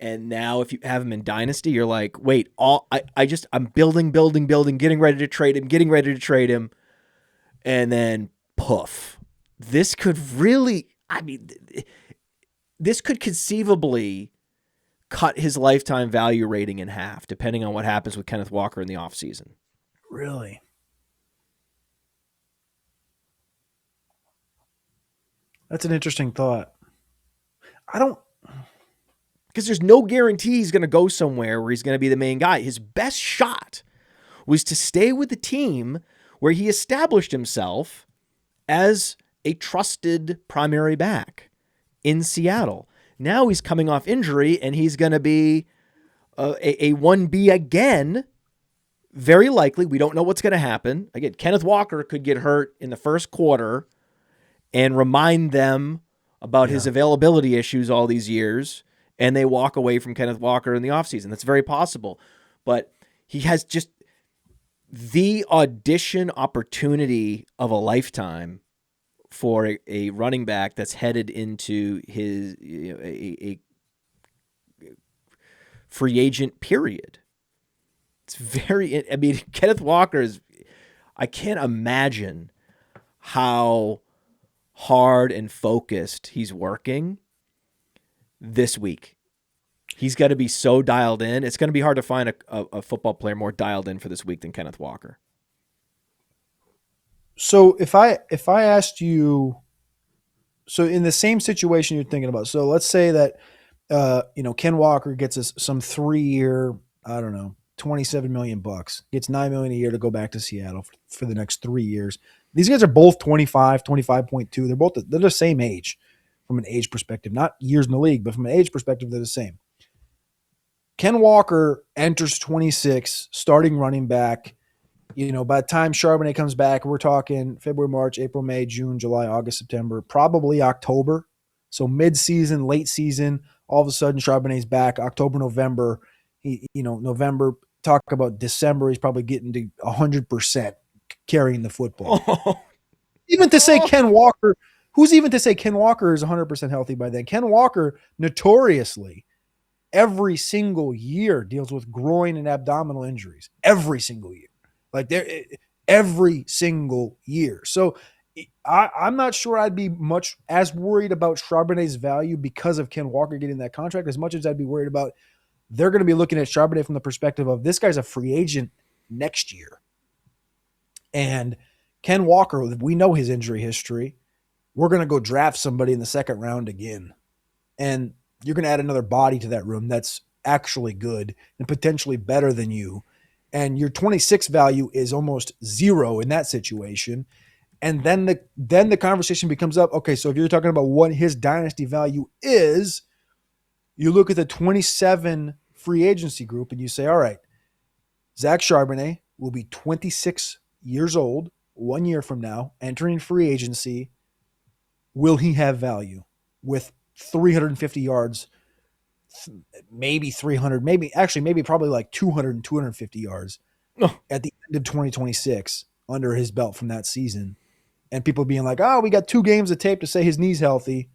And now if you have him in Dynasty, you're like, wait, I'm building, getting ready to trade him. And then poof. This could really, this could conceivably cut his lifetime value rating in half, depending on what happens with Kenneth Walker in the offseason. Really? That's an interesting thought. Because there's no guarantee he's going to go somewhere where he's going to be the main guy. His best shot was to stay with the team where he established himself as a trusted primary back in Seattle. Now he's coming off injury, and he's going to be a 1B again. Very likely. We don't know what's going to happen. Again, Kenneth Walker could get hurt in the first quarter and remind them about his availability issues all these years, and they walk away from Kenneth Walker in the offseason. That's very possible. But he has just the audition opportunity of a lifetime for a running back that's headed into his a free agent period. It's very, I mean, Kenneth Walker is, I can't imagine how hard and focused he's working this week. He's got to be so dialed in. It's going to be hard to find a football player more dialed in for this week than Kenneth Walker. So if I asked you, so in the same situation you're thinking about, so let's say that Ken Walker gets us some 3-year, I don't know, $27 million, gets $9 million a year to go back to Seattle for the next 3 years. These guys are both 25.2. They're the same age from an age perspective, not years in the league, but from an age perspective, they're the same. Ken Walker enters 26, starting running back. By the time Charbonnet comes back, we're talking February, March, April, May, June, July, August, September, probably October. So mid-season, late season, all of a sudden Charbonnet's back. October, November, November, talk about December, he's probably getting to 100% carrying the football. Even to say Ken Walker, who's even to say Ken Walker is 100% healthy by then? Ken Walker notoriously every single year deals with groin and abdominal injuries. Every single year. Every single year. So I'm not sure I'd be much as worried about Charbonnet's value because of Ken Walker getting that contract as much as I'd be worried about they're going to be looking at Charbonnet from the perspective of this guy's a free agent next year. And Ken Walker, we know his injury history. We're going to go draft somebody in the second round again. And you're going to add another body to that room that's actually good and potentially better than you. And your 26 value is almost zero in that situation. And then the conversation becomes up. Okay, so if you're talking about what his dynasty value is, you look at the 27 free agency group and you say, all right, Zach Charbonnet will be 26 years old 1 year from now, entering free agency. Will he have value with 350 yards, maybe 300, maybe probably like 200 and 250 yards at the end of 2026 under his belt from that season? And people being like, oh, we got 2 games of tape to say his knee's healthy.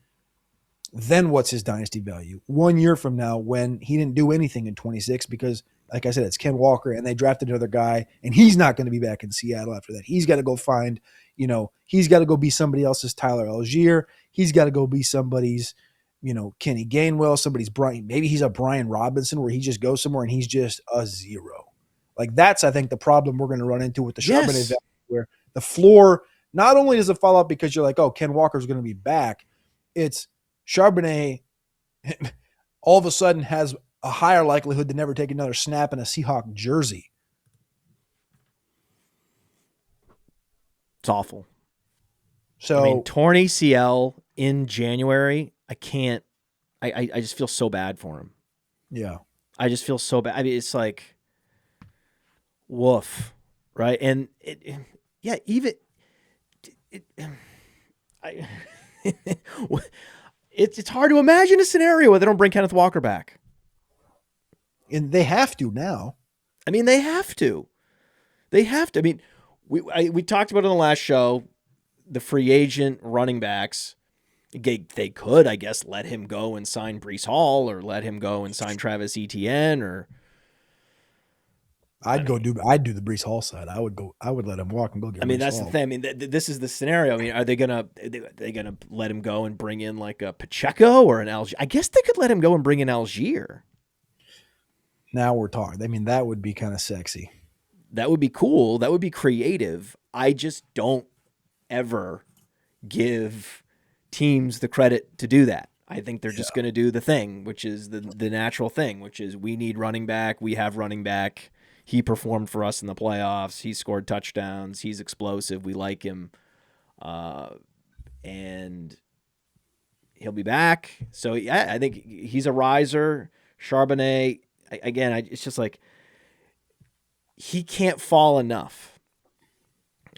Then what's his dynasty value 1 year from now when he didn't do anything in 26 because, like I said, it's Ken Walker and they drafted another guy and he's not going to be back in Seattle after that. He's got to go find, he's got to go be somebody else's Tyler Algier. He's got to go be somebody's, Kenny Gainwell, somebody's Brian. Maybe he's a Brian Robinson where he just goes somewhere and he's just a zero. Like that's, I think, the problem we're going to run into with the Charbonnet value, where the floor not only does it fall out because you're like, oh, Ken Walker's going to be back. It's Charbonnet all of a sudden has a higher likelihood to never take another snap in a Seahawk jersey. It's awful. So, I mean, torn ACL in January, I just feel so bad for him. Yeah. I just feel so bad. I mean, it's like, woof, right? And it's hard to imagine a scenario where they don't bring Kenneth Walker back. And they have to now. I mean, they have to. I mean, we talked about it on the last show, the free agent running backs. They could, I guess, let him go and sign Breece Hall or let him go and sign Travis Etienne or I'd do the Breece Hall side. I would let him walk and go get. I mean, Breece that's Hall. the thing. I mean, this is the scenario. I mean, are they gonna let him go and bring in like a Pacheco or an Algier? I guess they could let him go and bring in Algier. Now we're talking. I mean, that would be kind of sexy. That would be cool. That would be creative. I just don't ever give teams the credit to do that. I think they're just going to do the thing, which is the natural thing, which is we need running back. We have running back. He performed for us in the playoffs. He scored touchdowns. He's explosive. We like him. And He'll be back. So yeah, I think he's a riser. Charbonnet, again, it's just like he can't fall enough,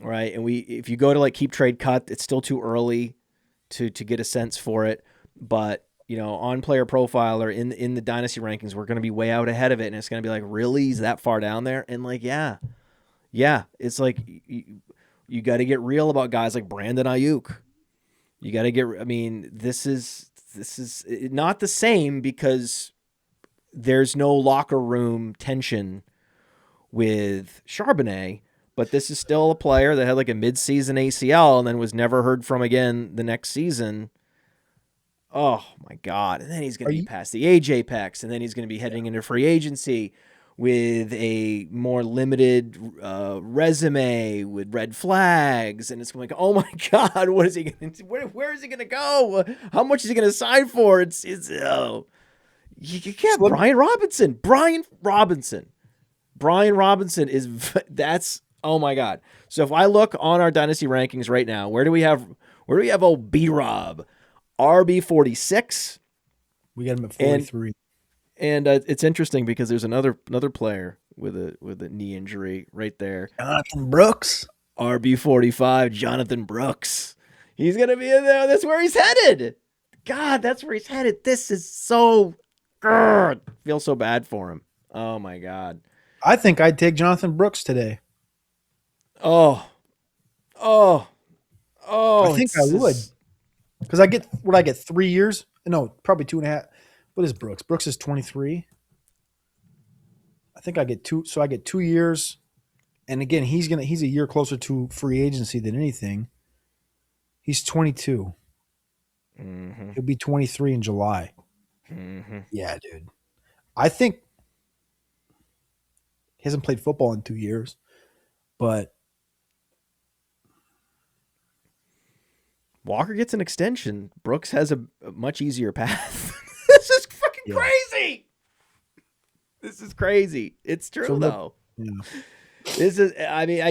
right? And if you go to like keep trade cut, it's still too early to get a sense for it. But on Player Profiler in the Dynasty rankings, we're going to be way out ahead of it, and it's going to be like, really, is that far down there? And like, yeah, it's like you got to get real about guys like Brandon Ayuk. You got to get. I mean, this is not the same because there's no locker room tension with Charbonnet, but this is still a player that had like a mid-season ACL and then was never heard from again the next season. Oh my God. And then he's going to be past the age apex, and then he's going to be heading into free agency with a more limited resume with red flags. And it's going to be like, oh my God, what is he going to do? Where is he going to go? How much is he going to sign for? You can't. Brian Robinson oh my God. So if I look on our Dynasty rankings right now, where do we have old B-Rob? RB 46. We got him at 43. And it's interesting because there's another player with a knee injury right there. Jonathan Brooks. RB 45, Jonathan Brooks. He's gonna be in there. That's where he's headed. God, that's where he's headed. This is so good. Feel so bad for him. Oh my God. I think I'd take Jonathan Brooks today. Oh. I think I would. Because I get 3 years? No, probably 2.5. What is Brooks? Brooks is 23. I think I get 2. So I get 2 years. And again, he's a year closer to free agency than anything. He's 22. Mm-hmm. He'll be 23 in July. Mm-hmm. Yeah, dude. I think he hasn't played football in 2 years, but Walker gets an extension. Brooks has a much easier path. This is fucking crazy. This is crazy. It's true though. Yeah. This is. I mean,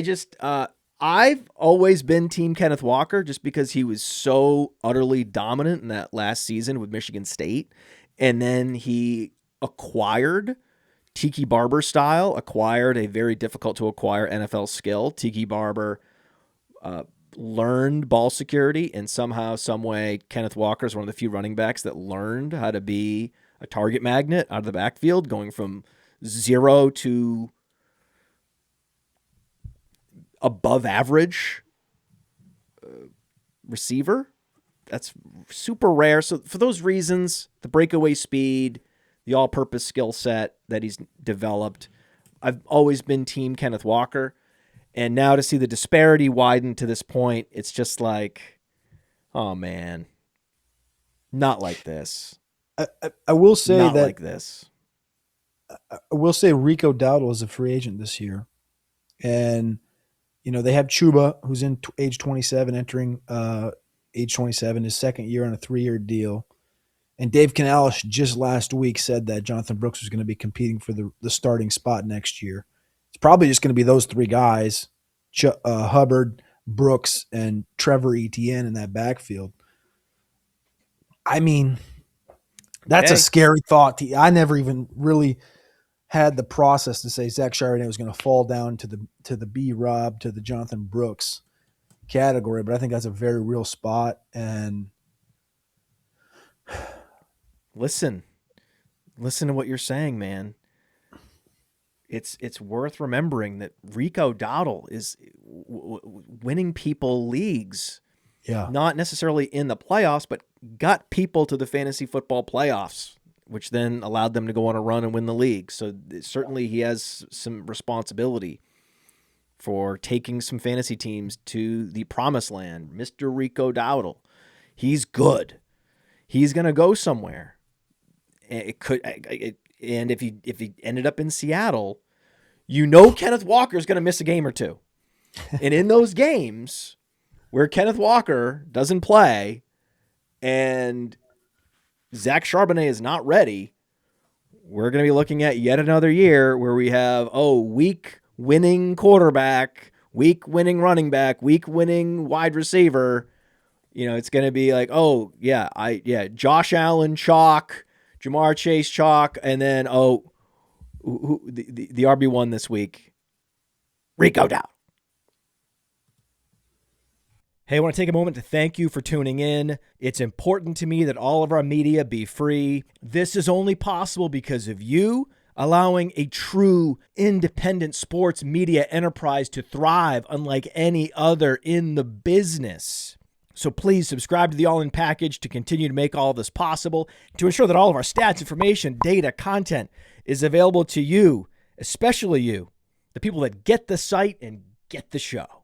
I've always been Team Kenneth Walker just because he was so utterly dominant in that last season with Michigan State, and then he acquired Tiki Barber style, acquired a very difficult to acquire NFL skill. Tiki Barber learned ball security, and somehow, some way, Kenneth Walker is one of the few running backs that learned how to be a target magnet out of the backfield, going from 0 to above average receiver. That's super rare. So for those reasons, the breakaway speed, the all-purpose skill set that he's developed, I've always been Team Kenneth Walker. And now to see the disparity widen to this point, it's just like, oh man, not like this. I will say not that like this. I will say Rico Dowdle is a free agent this year, and they have Chuba, who's in age 27, entering age 27, his second year on a 3-year deal. And Dave Canales just last week said that Jonathan Brooks was going to be competing for the starting spot next year. It's probably just going to be those 3 guys, Hubbard, Brooks, and Trevor Etienne in that backfield. I mean, that's a scary thought. I never even really had the process to say Zach Charbonnet was going to fall down to the B-Rob, to the Jonathan Brooks category, but I think that's a very real spot. And listen to what you're saying, man. It's worth remembering that Rico Dowdle is winning people leagues. Yeah. Not necessarily in the playoffs, but got people to the fantasy football playoffs, which then allowed them to go on a run and win the league. So certainly he has some responsibility for taking some fantasy teams to the promised land. Mr. Rico Dowdle. He's good. He's going to go somewhere. And if he ended up in Seattle, Kenneth Walker is going to miss a game or two. And in those games where Kenneth Walker doesn't play and Zach Charbonnet is not ready, we're going to be looking at yet another year where we have, week winning quarterback, week winning running back, week winning wide receiver. It's going to be like, oh, Josh Allen, chalk, Jamar Chase, chalk, and then, the RB1 this week, Rico down. Hey, I want to take a moment to thank you for tuning in. It's important to me that all of our media be free. This is only possible because of you allowing a true independent sports media enterprise to thrive unlike any other in the business. So please subscribe to the All In Package to continue to make all of this possible, to ensure that all of our stats, information, data, content is available to you, especially you, the people that get the site and get the show.